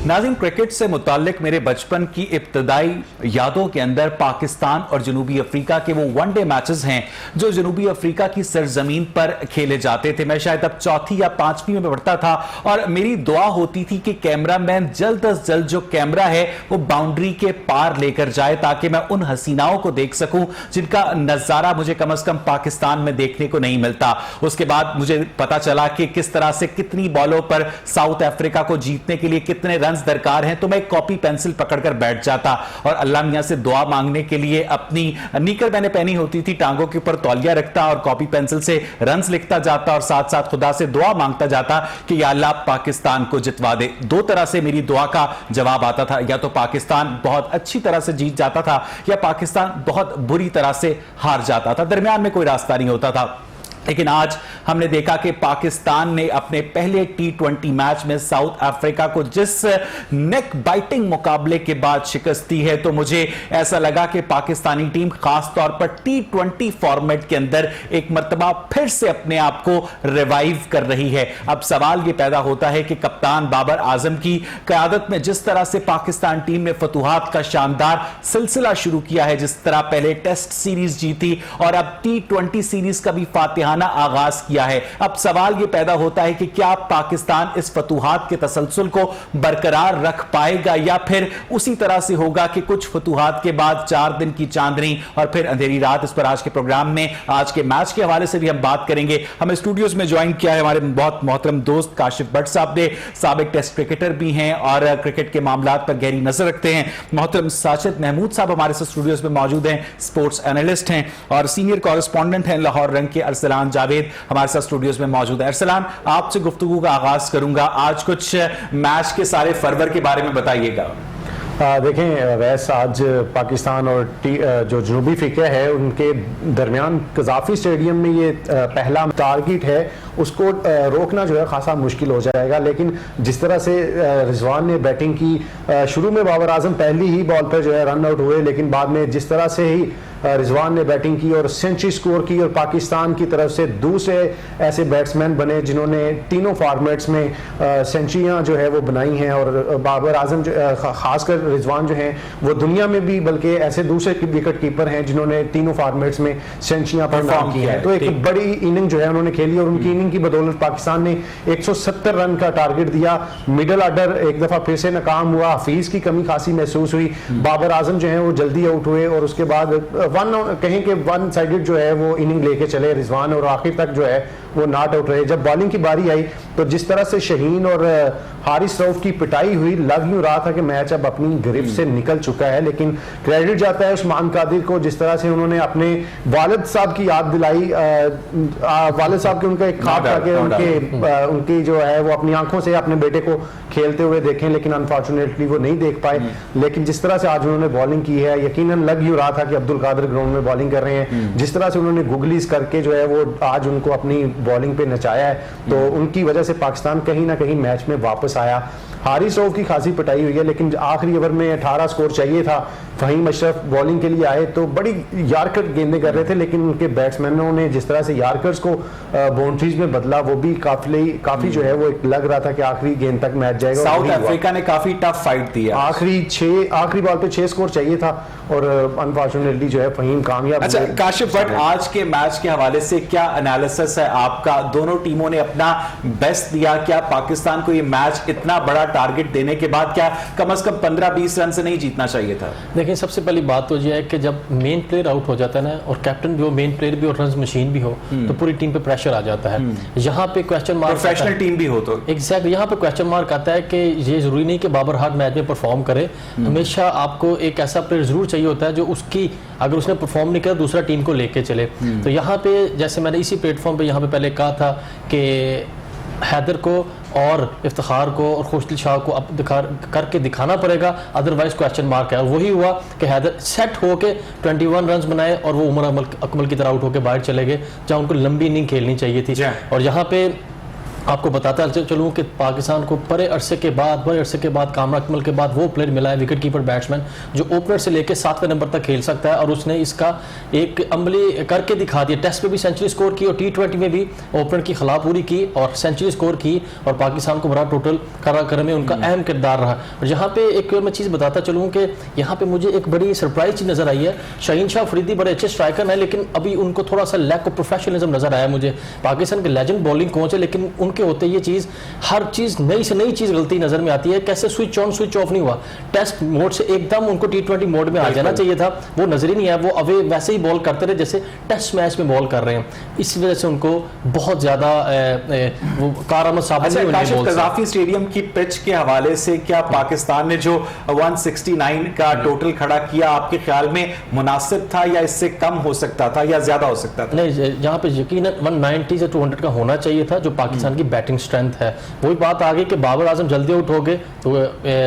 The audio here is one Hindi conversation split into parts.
नाज़रीन, क्रिकेट से मुताल्लिक मेरे बचपन की इब्तदाई यादों के अंदर पाकिस्तान और जनूबी अफ्रीका के वो वनडे मैचेस हैं जो जनूबी अफ्रीका की सरजमीन पर खेले जाते थे। मैं शायद अब चौथी या पांचवीं में पढ़ता था और मेरी दुआ होती थी कि कैमरामैन जल्द अज जल्द जो कैमरा है वो बाउंड्री के पार लेकर जाए ताकि मैं उन हसीनाओं को देख सकूं जिनका नजारा मुझे कम से कम पाकिस्तान में देखने को नहीं मिलता। उसके बाद मुझे पता चला कि किस तरह से कितनी बॉलों पर साउथ अफ्रीका को जीतने के लिए कितने रन दरकार हैं, तो मैं कॉपी पेंसिल पकड़कर बैठ जाता और अल्लाह मियां से दुआ मांगने के लिए अपनी निकर मैंने पहनी होती थी, टांगों के ऊपर तौलिया रखता और कॉपी पेंसिल से रन्स लिखता जाता और साथ साथ खुदा से दुआ मांगता जाता कि या अल्लाह पाकिस्तान को जितवा दे। दो तरह से मेरी दुआ का जवाब आता था, या तो पाकिस्तान बहुत अच्छी तरह से जीत जाता था या पाकिस्तान बहुत बुरी तरह से हार जाता था, दरमियान में कोई रास्ता नहीं होता था। लेकिन आज हमने देखा कि पाकिस्तान ने अपने पहले T20 मैच में साउथ अफ्रीका को जिस नेक बाइटिंग मुकाबले के बाद शिकस्त दी है, तो मुझे ऐसा लगा कि पाकिस्तानी टीम खास तौर पर T20 फॉर्मेट के अंदर एक मर्तबा फिर से अपने आप को रिवाइव कर रही है। अब सवाल यह पैदा होता है कि कप्तान बाबर आजम की क़यादत में जिस तरह से पाकिस्तान टीम ने फतूहात का शानदार सिलसिला शुरू किया है, जिस तरह पहले टेस्ट सीरीज जीती और अब T20 सीरीज का भी फातिहा आगाज किया है, अब सवाल यह पैदा होता है कि क्या पाकिस्तान इस फतूहात के तसलसल को बरकरार रख पाएगा या फिर उसी तरह से होगा कि कुछ फतूहात के बाद 4 दिन की चांदनी और फिर अंधेरी रात। इस पर आज के प्रोग्राम में आज के मैच के हवाले से भी हम बात करेंगे। हमें स्टूडियोज में ज्वाइन किया है हमारे बहुत मोहतरम दोस्त काशिफ भट्ट साहब ने, साबिक टेस्ट क्रिकेटर भी हैं और क्रिकेट के मामलात पर गहरी नजर रखते हैं। मोहतरम साजिद महमूद साहब हमारे साथ स्टूडियोज में मौजूद हैं, स्पोर्ट्स एनालिस्ट हैं और सीनियर कॉरेस्पॉन्डेंट हैं लाहौर रंग के। अरसलान जावेद हमारे साथ स्टूडियोज में मौजूद है। अरसलान, आपसे गुफ्तगू का आगाज करूंगा, आज कुछ मैच के सारे फरवर के बारे में बताइएगा। देखें वैस आज पाकिस्तान और जो जनूबी अफ्रीका है उनके दरमियान कज़ाफी स्टेडियम में ये पहला टारगेट है, उसको रोकना जो है खासा मुश्किल हो जाएगा। लेकिन जिस तरह से रिजवान ने बैटिंग की, शुरू में बाबर आजम पहली ही बॉल पर जो है रन आउट हुए, लेकिन बाद में जिस तरह से ही रिजवान ने बैटिंग की और सेंचुरी स्कोर की और पाकिस्तान की तरफ से दूसरे ऐसे बैट्समैन बने जिन्होंने तीनों फॉर्मेट्स में सेंचुरियां जो है वो बनाई हैं। और बाबर आजम खासकर रिजवान जो हैं वो दुनिया में भी बल्कि ऐसे दूसरे विकेट कीपर हैं जिन्होंने तीनों फॉर्मेट्स में सेंचुरियां परफॉर्म की है। तो एक बड़ी इनिंग जो है उन्होंने खेली और उनकी इनिंग की बदौलत पाकिस्तान ने 170 रन का टारगेट दिया। मिडल ऑर्डर एक दफा फिर से नाकाम हुआ, हफीज की कमी खासी महसूस हुई, बाबर आजम जो है वो जल्दी आउट हुए और उसके बाद कहें कि वन साइडेड जो है वो इनिंग लेके चले रिजवान और आखिर तक जो है वो नॉट आउट रहे। जब बॉलिंग की बारी आई तो जिस तरह से शहीन और हारिस रऊफ की पिटाई हुई, लग यूं रहा था कि मैच अब अपनी गिरफ्त से निकल चुका है। लेकिन क्रेडिट जाता है उस्मान कादिर को, जिस तरह से उन्होंने अपने वालिद साहब की याद दिलाई। वालिद साहब के उनका एक ख्वाब था कि उनकी जो है वो अपनी आंखों से अपने बेटे को खेलते हुए देखें, लेकिन अनफॉर्चुनेटली वो नहीं देख पाए। लेकिन जिस तरह से आज उन्होंने बॉलिंग की है, यकीनन लग यूं रहा था कि अब्दुल कादिर ग्राउंड में बॉलिंग कर रहे हैं। जिस तरह से उन्होंने गुगलीज करके जो है वो आज उनको अपनी बॉलिंग पे नचाया है, तो उनकी वजह से पाकिस्तान कहीं ना कहीं मैच में वापस आया। हारिस रऊफ की खासी पिटाई हुई है, लेकिन आखिरी ओवर में 18 स्कोर चाहिए था। फहीम अशरफ बॉलिंग के लिए आए तो बड़ी यार्कर गेंदें कर रहे थे, लेकिन उनके बैट्समैनों ने जिस तरह से यार्कर्स को बाउंड्रीज में बदला, वो भी काफी जो है वो लग रहा था कि आखिरी गेंद तक मैच जाएगा। साउथ अफ्रीका ने काफी टफ फाइट दी है। आखिरी बॉल पे 6 स्कोर चाहिए था और अनफॉर्चुनेटली जो है फहीम कामयाब। अच्छा काशिफ भट्ट, आज के मैच के हवाले से क्या एनालिसिस है आपका? दोनों टीमों ने अपना बेस्ट दिया, क्या पाकिस्तान को ये मैच इतना बड़ा टारगेट देने के बाद क्या कम से कम 15-20 रन से नहीं जीतना चाहिए था? देखिए, सबसे पहली बात तो यह है कि जब मेन प्लेयर आउट हो जाता है ना और कैप्टन जो मेन प्लेयर भी और रन मशीन भी हो तो पूरी टीम पे प्रेशर आ जाता है। यहाँ पे क्वेश्चन मार्क, प्रोफेशनल टीम भी हो तो एग्जैक्टली यहाँ पे क्वेश्चन मार्क आता है कि ये जरूरी नहीं कि बाबर हर मैच में परफॉर्म करे। हमेशा आपको एक ऐसा प्लेयर जरूर चाहिए होता है जो उसकी अगर उसने परफॉर्म नहीं किया दूसरा टीम को लेके चले। तो यहाँ पे जैसे मैंने इसी प्लेटफॉर्म पे यहाँ पे पहले कहा था कि हैदर को और इफ्तिखार को और खुशदिल शाह को अब करके दिखाना पड़ेगा, अदरवाइज क्वेश्चन मार्क है। और वही हुआ कि हैदर सेट होके 21 रन बनाए और वो उमर अकमल की तरह आउट होकर बाहर चले गए जहाँ उनको लंबी इनिंग खेलनी चाहिए थी। और यहाँ पे आपको बताता चलूँ कि पाकिस्तान को बड़े अरसे के बाद कामरान अकमल के बाद वो प्लेयर मिला है, विकेट कीपर बैट्समैन, जो ओपनर से लेकर 7वें नंबर तक खेल सकता है, और उसने इसका एक अमली करके दिखा दिया। टेस्ट में भी सेंचुरी स्कोर की और T20 में भी ओपनर की खिला पूरी की और सेंचुरी स्कोर की, और पाकिस्तान को बड़ा टोटल करने में उनका अहम किरदार रहा। और यहाँ पे एक मैं चीज़ बताता चलूँ कि यहाँ पे मुझे एक बड़ी सरप्राइज चीज़ नजर आई है। शाहीन शाह अफरीदी बड़े अच्छे स्ट्राइकर हैं, लेकिन अभी उनको थोड़ा सा लैक ऑफ प्रोफेशनलिज्म नजर आया मुझे। पाकिस्तान के लेजेंड बॉलिंग कोच है, लेकिन उनके होते ये चीज़, हर चीज़ नई से नई चीज़ गलती नजर में आती है। कैसे स्विच ऑन स्विच ऑफ नहीं हुआ, टेस्ट मोड से एकदम उनको T20 मोड में आ जाना चाहिए था, वो नजर ही नहीं आया। वो अवे वैसे ही बॉल करते रहे जैसे टेस्ट मैच में बॉल कर रहे हैं। इस वजह से उनको बहुत ज्यादा वो कारआमद साबित नहीं हुई बॉल से। कज़ाफी स्टेडियम की पिच के हवाले से क्या पाकिस्तान ने जो 169 का टोटल खड़ा किया, आपके ख्याल में मुनासिब था या इससे कम हो सकता था या ज्यादा हो सकता था? नहीं, यहाँ पे यकीनन 190 से 200 का होना चाहिए था, जो पाकिस्तान की बैटिंग स्ट्रेंथ है। वही बात आ गई कि बाबर आजम जल्दी आउट हो गए, तो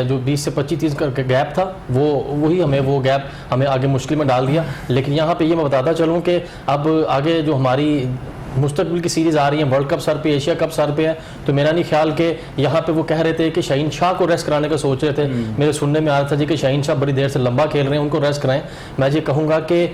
जो 20 से 25-30 का गैप था वो गैप हमें आगे मुश्किल में डाल दिया। लेकिन यहाँ पे ये मैं बताता चलूँ कि अब आगे जो हमारी मुस्तकबिल की सीरीज आ रही है, वर्ल्ड कप सर पे, एशिया कप सर पे है, तो मेरा नहीं ख्याल कि यहाँ पे वो कह रहे थे कि शाहीन शाह को रेस्ट कराने का सोच रहे थे। मेरे सुनने में आ रहा था जी कि शाहीन शाह बड़ी देर से लंबा खेल रहे हैं, उनको रेस्ट कराएं। मैं ये कहूँगा कि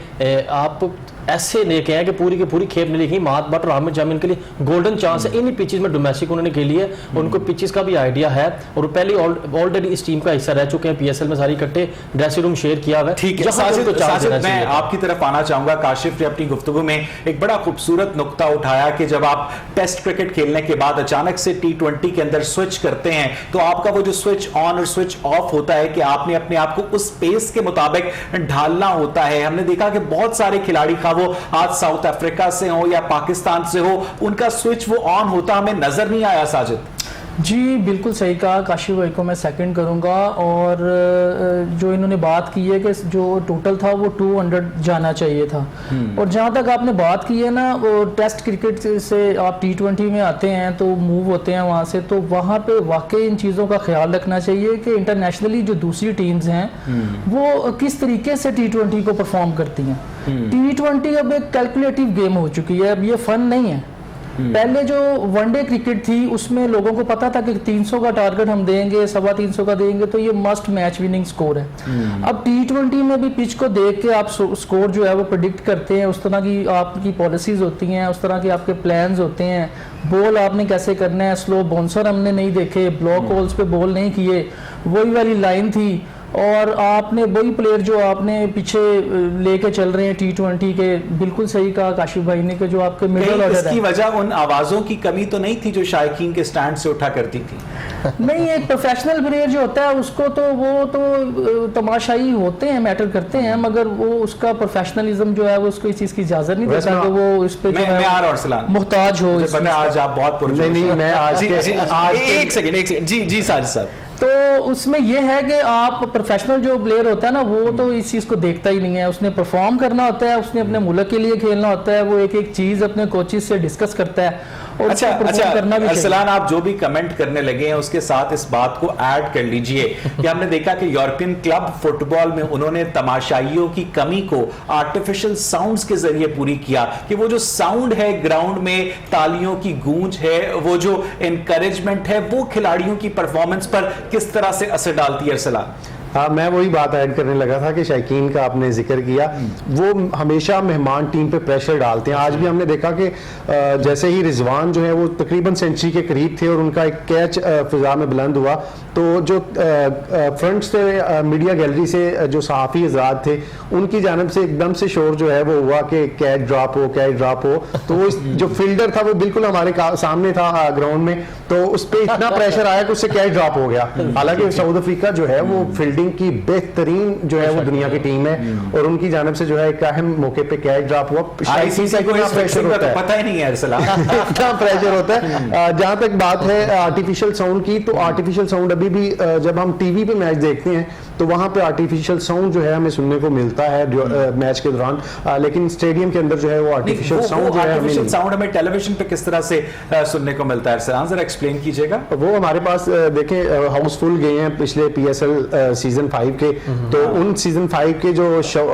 आप ऐसे लेके आए कि पूरी की पूरी खेप नहीं लिखी। मात बट और आमिर जामिन के लिए गोल्डन चांस है, इन्हीं पिचेस में डोमेस्टिक उन्होंने खेली है, उनको पिचेस का भी आइडिया है, और पहले ऑलरेडी इस टीम का हिस्सा रह चुके हैं। PSL में सारी इकट्ठे ड्रेसिंग रूम शेयर किया हुआ है। ठीक है साजिद, मैं आपकी तरफ आना चाहूंगा। काशिफ ने अपनी गुफ्तगू में एक बड़ा खूबसूरत नुक्ता उठाया कि जब आप टेस्ट क्रिकेट खेलने के बाद अचानक से T20 के अंदर स्विच करते हैं, तो आपका वो जो स्विच ऑन और स्विच ऑफ होता है कि आपने अपने आप को उस पेस के मुताबिक ढालना होता है। हमने देखा कि बहुत सारे खिलाड़ी, खा वो आज साउथ अफ्रीका से हो या पाकिस्तान से हो, उनका स्विच वो ऑन होता हमें नजर नहीं आया। साजिद जी बिल्कुल सही कहा, काशिफ भाई को मैं सेकंड करूंगा। और जो इन्होंने बात की है कि जो टोटल था वो 200 जाना चाहिए था। और जहां तक आपने बात की है ना, वो टेस्ट क्रिकेट से आप T20 में आते हैं तो मूव होते हैं वहां से, तो वहां पे वाकई इन चीज़ों का ख्याल रखना चाहिए कि इंटरनेशनली जो दूसरी टीम्स हैं वो किस तरीके से T20 को परफॉर्म करती हैं। T20 अब एक कैलकुलेटिव गेम हो चुकी है, अब ये फन नहीं है। पहले जो वनडे क्रिकेट थी उसमें लोगों को पता था कि 300 का टारगेट हम देंगे, 325 का देंगे, तो ये मस्ट मैच विनिंग स्कोर है। अब T20 में भी पिच को देख के आप स्कोर जो है वो प्रेडिक्ट करते हैं, उस तरह की आपकी पॉलिसीज होती हैं, उस तरह के आपके प्लान्स होते हैं। बॉल आपने कैसे करना है, स्लो बाउंसर हमने नहीं देखे, ब्लॉक होल्स पे बॉल नहीं किए, वही वाली लाइन थी। और आपने वही प्लेयर जो आपने पीछे लेके चल रहे हैं T20 के, बिल्कुल सही कहा काशिफ भाई ने कि जो आपके मिडिल ऑर्डर है। इसकी वजह उन आवाजों की कमी तो नहीं थी जो शायकीन के स्टैंड से उठा करती थी? नहीं, एक प्रोफेशनल प्लेयर जो होता है उसको तो वो तो तमाशाई होते हैं, मैटर करते हैं, मगर वो उसका प्रोफेशनलिज्म जो है वो उसको इस चीज की इजाजत नहीं देता कि वो इस पे मुहताज हो। आज आप बहुत एक सेकंड जी साजिद साहब, तो उसमें यह है कि आप प्रोफेशनल जो प्लेयर होता है ना, वो तो इस चीज़ को देखता ही नहीं है। उसने परफॉर्म करना होता है, उसने अपने मुल्क के लिए खेलना होता है, वो एक एक चीज़ अपने कोचेस से डिस्कस करता है। और अच्छा करना भी अरसलान, आप जो भी कमेंट करने लगे हैं उसके साथ इस बात को ऐड कर लीजिए कि हमने देखा कि यूरोपियन क्लब फुटबॉल में उन्होंने तमाशाइयों की कमी को आर्टिफिशियल साउंड्स के जरिए पूरी किया, कि वो जो साउंड है ग्राउंड में, तालियों की गूंज है, वो जो एनकरेजमेंट है, वो खिलाड़ियों की परफॉर्मेंस पर किस तरह से असर डालती है। अरसलान, हाँ, मैं वही बात ऐड करने लगा था कि शायकीन का आपने जिक्र किया, वो हमेशा मेहमान टीम पे प्रेशर डालते हैं। आज भी हमने देखा कि जैसे ही रिजवान जो है वो तकरीबन सेंचुरी के करीब थे और उनका एक कैच फिजा में बुलंद हुआ, तो जो फ्रंट से मीडिया गैलरी से जो सहाफ़ी हज़रात थे उनकी जानब से एकदम से शोर जो है वो हुआ कि कैच ड्रॉप हो। तो वो जो फील्डर था वो बिल्कुल हमारे सामने था ग्राउंड में, तो उस पर इतना प्रेशर आया कि उससे कैच ड्रॉप हो गया। हालांकि साउथ अफ्रीका जो है वो फील्डिंग की बेहतरीन जो है वो दुनिया की टीम है, और उनकी जानब से जो है एक अहम मौके पे कैच ड्रॉप हुआ। प्रेशर होता है, पता ही नहीं है अरसलान इतना प्रेशर होता है। जहां तक बात है आर्टिफिशियल साउंड की, तो आर्टिफिशियल साउंड अभी भी जब हम टीवी पे मैच देखते हैं तो वहां पे आर्टिफिशियल साउंड जो है हमें सुनने को मिलता है मैच के दौरान, लेकिन स्टेडियम के अंदर जो है वो आर्टिफिशियल साउंड हमें टेलीविजन पे किस तरह से सुनने को मिलता है? जरा एक्सप्लेन कीजिएगा। वो हमारे पास देखें हाउसफुल गए हैं पिछले PSL सीजन 5 के, तो उन सीजन 5 के जो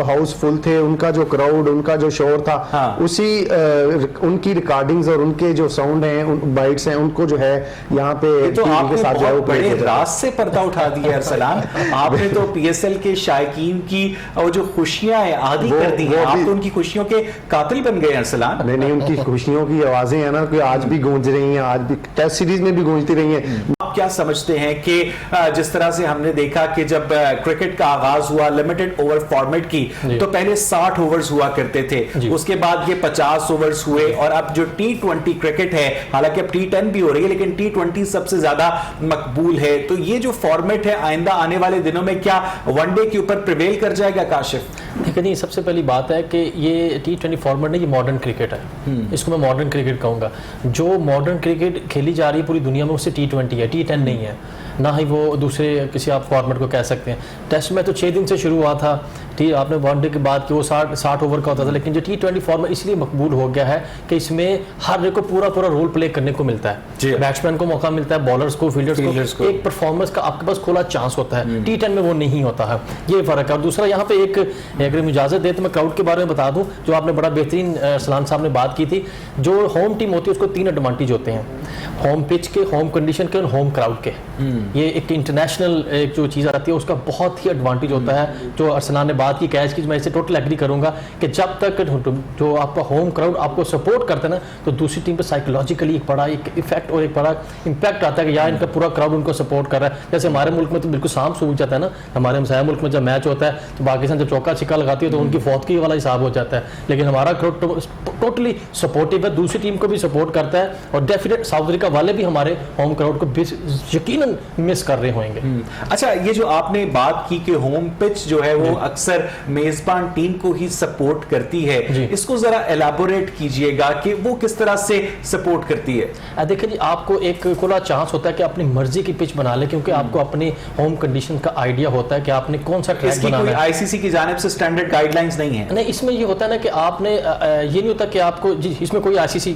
हाउसफुल थे, उनका जो क्राउड, उनका जो शोर था, उसी उनकी रिकॉर्डिंग्स और उनके जो साउंड हैं, बाइट्स हैं, उनको जो है यहाँ पे तो टीवी आपने के साथ जो है वो बहुत play बड़े किया जाता है। राज से पर्दा उठा दिया अरसलान। आपने तो पीएसएल के शायकीन की और जो खुशियां हैं आधी कर दी हैं, आप तो उनकी खुशियों के कातिल बन गए अरसलान। नहीं, उनकी खुशियों की आवाजें हैं ना कि आज भी गूंज रही हैं, आज भी टेस्ट सीरीज में भी गूंजती रही हैं। आप क्या समझते हैं कि जिस तरह से हमने देखा कि जब क्रिकेट का आगाज हुआ लिमिटेड ओवर फॉर्मेट की, तो पहले 60 ओवर्स हुआ करते थे, उसके बाद ये 50 ओवर्स हुए, और अब जो T20 क्रिकेट है, हालांकि अब T10 भी हो रही है, लेकिन T20 सबसे ज्यादा मकबूल है। तो ये जो फॉर्मेट है आइंदा आने वाले दिनों में क्या वनडे के ऊपर प्रिवेल कर जाएगा काशिफ? देखिए जी, सबसे पहली बात है कि ये T20 फॉर्मेट नहीं, ये मॉडर्न क्रिकेट है, इसको मैं मॉडर्न क्रिकेट कहूँगा। जो मॉडर्न क्रिकेट खेली जा रही है पूरी दुनिया में उससे T20 है, T10 नहीं है, ना ही वो दूसरे किसी आप फॉर्मेट को कह सकते हैं। टेस्ट में तो 6 दिन से शुरू हुआ था, ठीक, आपने वनडे के बाद कि वो 60 ओवर का होता था, लेकिन जो T20 फॉर्मेट इसलिए मकबूल हो गया है कि इसमें हर एक को पूरा रोल प्ले करने को मिलता है, बैट्समैन को मौका मिलता है, बॉलर्स को, फील्डर्स को एक परफॉर्मेंस का आपके पास खुला चांस होता है। T10 में वो नहीं होता है, ये फर्क है। और दूसरा यहाँ पे एक, अगर इजाजत दे तो मैं क्राउड के बारे में बता दूं, जो आपने बड़ा बेहतरीन सलान साहब ने बात की थी। जो होम टीम होती है उसको 3 एडवांटेज होते हैं, होम पिच के, होम कंडीशन के और होम क्राउड के। ये एक इंटरनेशनल एक जो चीज़ आती है उसका बहुत ही एडवांटेज होता है। जो अरसलान ने बात की कैच की, मैं इससे टोटल एग्री करूंगा कि जब तक जो आपका होम क्राउड आपको सपोर्ट करता है ना, तो दूसरी टीम पे साइकोलॉजिकली एक बड़ा एक इफेक्ट और एक बड़ा इम्पैक्ट आता है कि यार इनका पूरा क्राउड उनको सपोर्ट कर रहा है। जैसे हमारे मुल्क में तो बिल्कुल सांप सूख जाता है ना, हमारे हमसाया मुल्क में जब मैच होता है तो पाकिस्तान जब चौका छिक्का लगाती है तो उनकी फौतगी वाला हिसाब हो जाता है, लेकिन हमारा क्राउड टोटली सपोर्टिव है, दूसरी टीम को भी सपोर्ट करता है। और डेफिनेट साउथ अफ्रीका वाले भी हमारे होम क्राउड को यकीनन मिस कर रहे होंगे। अच्छा, ये जो आपने बात की कि होम पिच जो है वो अक्सर मेजबान टीम को ही सपोर्ट करती है, इसको जरा एलाबोरेट कीजिएगा कि वो किस तरह से सपोर्ट करती है। देखिए जी, आपको एक खुला चांस होता है कि अपनी मर्जी की पिच बना ले, क्योंकि आपको अपनी होम कंडीशन का आइडिया होता है कि आपने कौन सा ट्रैक बनाना है। कोई आईसीसी की जानिब से स्टैंडर्ड गाइडलाइंस नहीं है। नहीं, इसमें ये होता है ना कि आपने ये नहीं होता कि आपको इसमें कोई आईसीसी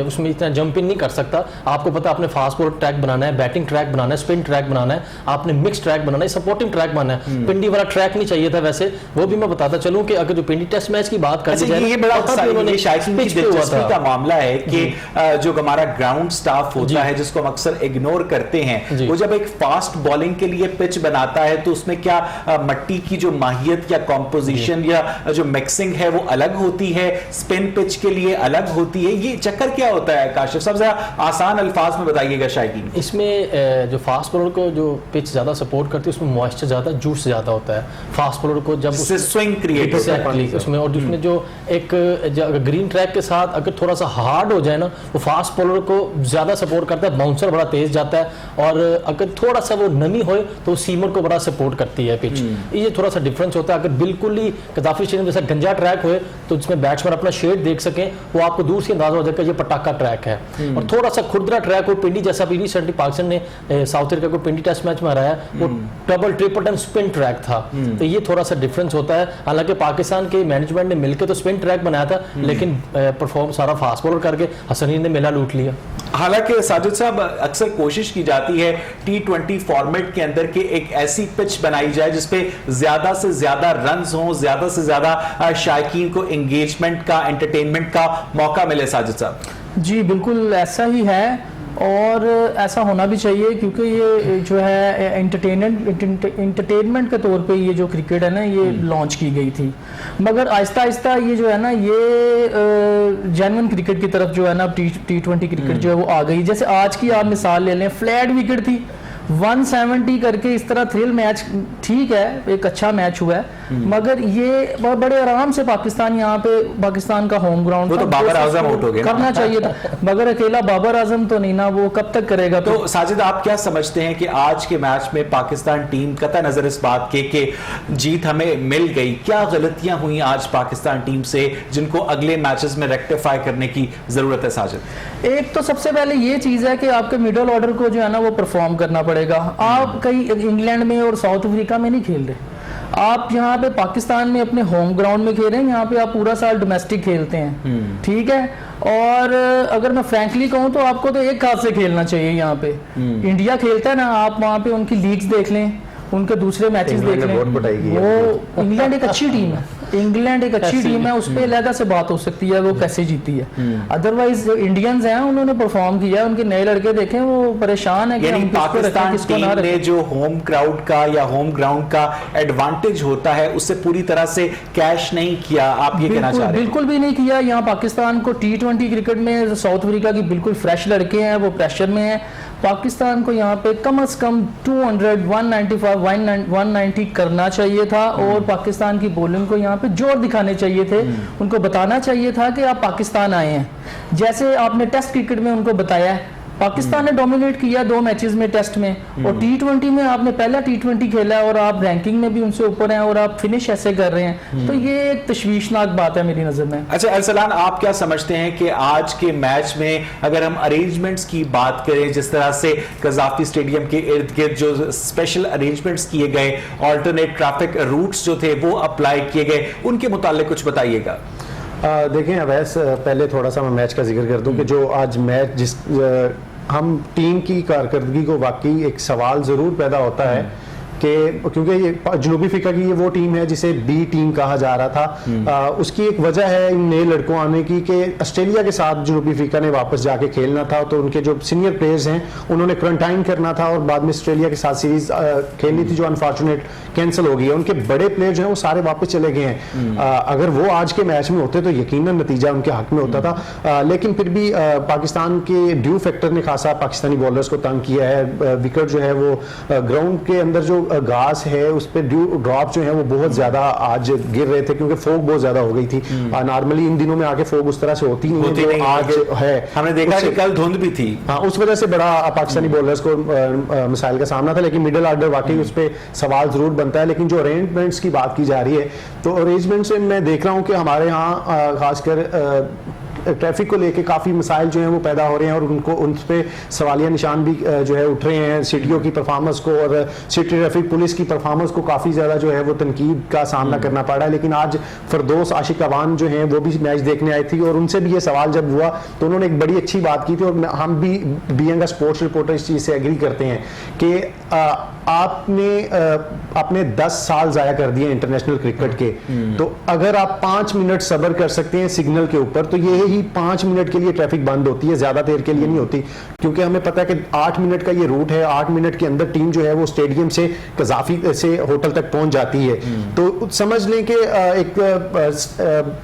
उसमें इतना जंप इन नहीं कर सकता। आपको पता है आपने फास्ट बॉल ट्रैक बनाना है, बैटिंग ट्रैक बनाना है, स्पिन ट्रैक बनाना है, आपने मिक्स ट्रैक बनाना है, सपोर्टिंग ट्रैक बनाना है। पिंडी वाला ट्रैक नहीं चाहिए था वैसे, वो भी मैं बताता चलूं कि अगर जो पिंडी टेस्ट मैच की बात करें, ये बड़ा दिलचस्पी का मामला है कि जो हमारा ग्राउंड स्टाफ होता है जिसको हम अक्सर इग्नोर करते हैं, वो जब एक फास्ट बॉलिंग के लिए पिच बनाता है तो उसमें क्या मट्टी की जो माहियत या कॉम्पोजिशन या जो मिक्सिंग है वो अलग होती है, स्पिन पिच के लिए अलग होती है, ये चक्कर क्या होता है काशिफ साहब? जरा आसान अल्फाज में बताइएगा शायकीन। इसमें जो फास्ट बॉलर को जो पिच ज्यादा सपोर्ट करती है उसमें मॉइस्चर ज्यादा, जूस ज्यादा होता है फास्ट बॉलर को, जब स्विंग क्रिएट होता है उसमें। और उसमें जो एक ग्रीन ट्रैक के साथ अगर थोड़ा सा हार्ड हो जाए ना, वो फास्ट बॉलर को ज्यादा सपोर्ट करता है, बाउंसर बड़ा तेज जाता है, और अगर थोड़ा सा वो नमी हो तो सीमर को बड़ा सपोर्ट करती है पिच। ये थोड़ा सा डिफरेंस होता है। अगर बिल्कुल ही कदाफी स्टेडियम जैसा गंजा ट्रैक हो तो जिसमें बैट्समैन अपना शेड देख सकें, वो आपको दूर से अंदाजा हो जाएगा ये पटाखा ट्रैक है। और थोड़ा सा खुरदरा ट्रैक हो, पिंडी जैसा भी रिसेंटली पाकिस्तान ने साउथ अफ्रीका को पिंडी टेस्ट मैच में हराया, वो double triple and spin track था। तो ये थोड़ा सा डिफरेंस होता है। हालांकि पाकिस्तान के मैनेजमेंट ने मिलकर तो स्पिन ट्रैक बनाया था, लेकिन परफॉर्म सारा फास्ट बॉलर करके हसनीन ने मेला लूट लिया। हालांकि साजिद साहब, अक्सर कोशिश की जाती है T20 फॉर्मेट के अंदर के एक ऐसी पिच बनाई जाए जिसपे ज्यादा से ज्यादा रन्स हों, ज्यादा से ज्यादा शायकीन को एंगेजमेंट का, एंटरटेनमेंट का मौका मिले। साजिद साहब जी बिल्कुल ऐसा ही है, और ऐसा होना भी चाहिए, क्योंकि ये जो है एंटरटेनमेंट के तौर पे ये जो क्रिकेट है ना ये लॉन्च की गई थी, मगर आहिस्ता आहिस्ता ये जो है ना ये जेन्युइन क्रिकेट की तरफ जो है ना T20 क्रिकेट जो है वो आ गई। जैसे आज की आप मिसाल ले लें, फ्लैट विकेट थी 170 करके, इस तरह थ्रिल मैच ठीक है, एक अच्छा मैच हुआ है, मगर ये बड़े आराम से पाकिस्तान यहाँ पे, पाकिस्तान का होम ग्राउंड वो तो बाबर आजम आउट हो गए करना चाहिए था, मगर अकेला बाबर आजम तो नहीं ना, वो कब तक करेगा। तो साजिद, आप क्या समझते हैं कि आज के मैच में पाकिस्तान टीम, कतई नजर इस बात के कि जीत हमें मिल गई, क्या गलतियां हुई आज पाकिस्तान टीम से जिनको अगले मैचेस में रेक्टिफाई करने की जरूरत है? साजिद, एक तो सबसे पहले ये चीज है कि आपके मिडिल ऑर्डर को जो है ना वो परफॉर्म करना पड़ेगा। आप कहीं इंग्लैंड में और साउथ अफ्रीका में नहीं खेल रहे, आप यहाँ पे पाकिस्तान में अपने होम ग्राउंड में खेल रहे हैं, यहाँ पे आप पूरा साल डोमेस्टिक खेलते हैं, ठीक है। और अगर मैं फ्रैंकली कहूँ तो आपको तो एक हाथ से खेलना चाहिए। यहाँ पे इंडिया खेलता है ना, आप वहाँ पे उनकी लीग्स देख लें, उनके दूसरे मैचेस इंग्लैंड देख ने बहुत पिटाई की लें, है। वो इंग्लैंड एक अच्छी टीम है, इंग्लैंड एक अच्छी टीम है, उस पर अलग से बात हो सकती है वो कैसे जीती है। अदरवाइज जो इंडियंस हैं उन्होंने परफॉर्म किया है, उनके नए लड़के देखें वो परेशान है कि यानी हम किसको रखें पाकिस्तान किसको टीम ना ने रखें। जो होम क्राउड का या होम ग्राउंड का एडवांटेज होता है उससे पूरी तरह से कैश नहीं किया, आप ये कहना चाह रहे हैं? बिल्कुल भी नहीं किया। यहाँ पाकिस्तान को T20 क्रिकेट में साउथ अफ्रीका की बिल्कुल फ्रेश लड़के हैं, वो प्रेशर में हैं। पाकिस्तान को यहाँ पे कम से कम 200, 195, 190 करना चाहिए था और पाकिस्तान की बॉलिंग को यहाँ पे जोर दिखाने चाहिए थे। उनको बताना चाहिए था कि आप पाकिस्तान आए हैं, जैसे आपने टेस्ट क्रिकेट में उनको बताया है। पाकिस्तान ने डोमिनेट किया 2 मैचेस में टेस्ट में, और T20 में आपने पहला T20 खेला और आप रैंकिंग में भी उनसे ऊपर हैं और आप फिनिश ऐसे कर रहे हैं, तो ये एक तशवीशनाक बात है मेरी नज़र में। अच्छा अरसलान, आप क्या समझते हैं कि आज के मैच में अगर हम अरेंजमेंट्स की बात करें, जिस तरह से कजाफी स्टेडियम के इर्द गिर्द जो स्पेशल अरेंजमेंट्स किए गए, ऑल्टरनेट ट्रैफिक रूट्स जो थे वो अप्लाई किए गए, उनके मुतालिक कुछ बताइएगा। देखें अवैस, पहले थोड़ा सा मैं मैच का जिक्र कर दूं कि जो आज मैच जिस हम टीम की कारकर्दगी को वाकई एक सवाल ज़रूर पैदा होता है कि क्योंकि ये जनूबी अफ्रीका की ये वो टीम है जिसे बी टीम कहा जा रहा था। उसकी एक वजह है इन नए लड़कों आने की कि ऑस्ट्रेलिया के साथ जनूबी अफ्रीका ने वापस जाके खेलना था, तो उनके जो सीनियर प्लेयर्स हैं उन्होंने क्वारंटाइन करना था और बाद में ऑस्ट्रेलिया के साथ सीरीज खेलनी थी जो अनफॉर्चुनेट कैंसिल हो गई है। उनके बड़े प्लेयर जो हैं वो सारे वापस चले गए हैं। अगर वो आज के मैच में होते तो यकीनन नतीजा उनके हक में होता था, लेकिन फिर भी पाकिस्तान के ड्यू फैक्टर ने खासा पाकिस्तानी बॉलर्स को तंग किया है। विकेट जो है वो ग्राउंड के अंदर जो घास है उस पर ड्यू ड्रॉप जो है वो बहुत ज्यादा आज गिर रहे थे क्योंकि फोग बहुत ज्यादा हो गई थी। नॉर्मली इन दिनों में आके फोग उस तरह से होती नहीं है जो आज है। हमने देखा कि कल धुंध भी थी। हाँ, उस वजह से बड़ा पाकिस्तानी बॉलर्स को मिसाइल का सामना था, लेकिन मिडिल ऑर्डर वाकई उस पर सवाल जरूर बनता है। लेकिन जो अरेंजमेंट्स की बात की जा रही है, तो अरेंजमेंट्स में मैं देख रहा हूँ कि हमारे यहाँ खासकर ट्रैफिक को लेके काफ़ी मसाइल जो हैं वो पैदा हो रहे हैं और उनको उन पर सवालिया निशान भी जो है उठ रहे हैं। सिटियों की परफॉर्मेंस को और सिटी ट्रैफिक पुलिस की परफॉर्मेंस को काफ़ी ज़्यादा जो है वो तनकीद का सामना करना पड़ रहा है। लेकिन आज फरदौस आशिक अवान जो हैं वो भी मैच देखने आई थी और उनसे भी ये सवाल जब हुआ तो उन्होंने एक बड़ी अच्छी बात की थी और हम भी बीइंग अ स्पोर्ट्स रिपोर्टर इस चीज़ से एग्री करते हैं कि आपने 10 साल जाया कर दिए इंटरनेशनल क्रिकेट के, तो अगर आप 5 मिनट सब्र कर सकते हैं सिग्नल के ऊपर तो ये ही 5 मिनट के लिए ट्रैफिक बंद होती है, ज्यादा देर के लिए नहीं होती। क्योंकि हमें पता है कि 8 मिनट का ये रूट है, 8 मिनट के अंदर टीम जो है वो स्टेडियम से कजाफी से होटल तक पहुंच जाती है। तो समझ लें कि एक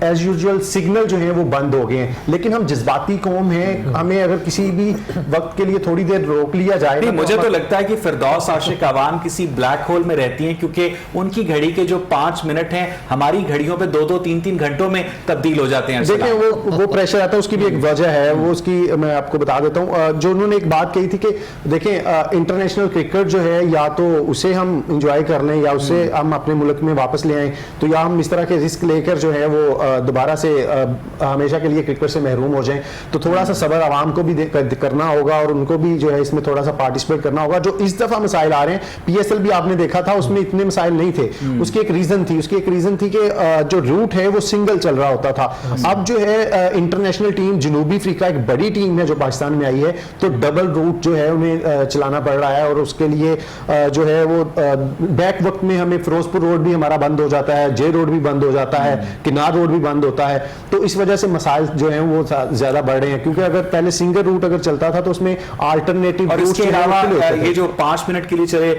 एज यूजुअल सिग्नल जो है वो बंद हो गए हैं। लेकिन हम जज्बाती कौम हैं, हमें अगर किसी भी वक्त के लिए थोड़ी देर रोक लिया जाए, मुझे तो लगता है कि फिरदौस आशिक अवान किसी ब्लैक होल में रहती हैं, क्योंकि उनकी घड़ी के जो 5 मिनट हैं हमारी घड़ियों पे 2-2, 3-3 घंटों में तब्दील हो जाते हैं। देखिए वो प्रेशर आता है, उसकी भी एक वजह है, वो उसकी मैं आपको बता देता हूँ। जो उन्होंने एक बात कही थी कि देखें इंटरनेशनल क्रिकेट जो है या तो उसे हम इंजॉय कर लें या उसे हम अपने मुल्क में वापस ले आएं, तो या हम इस तरह के रिस्क लेकर जो है वो दोबारा से हमेशा के लिए क्रिकेट से महरूम हो जाएं। तो थोड़ा सा सब्र आवाम को भी करना होगा और उनको भी जो है इसमें थोड़ा सा पार्टिसिपेट करना होगा। जो इस दफा मसाइल आ रहे हैं, PSL भी आपने देखा था उसमें इतने मसाइल नहीं थे, उसकी एक रीजन थी कि जो रूट है वो सिंगल चल रहा होता था। अब जो है इंटरनेशनल टीम जनूबी अफ्रीका एक बड़ी टीम है जो पाकिस्तान में आई है, तो डबल रूट जो है उन्हें चलाना पड़ रहा है और उसके लिए जो है वो बैक वक्त में हमें फिरोजपुर रोड भी हमारा बंद हो जाता है, जे रोड भी बंद हो जाता है, किनार रोड भी बंद होता है। तो इस वजह से मसाइल जो है वो ज्यादा बढ़ रहे हैं, क्योंकि अगर पहले सिंगल रूट अगर चलता था तो उसमें अल्टरनेटिव और इसके अलावा ये जो 5 मिनट के लिए चले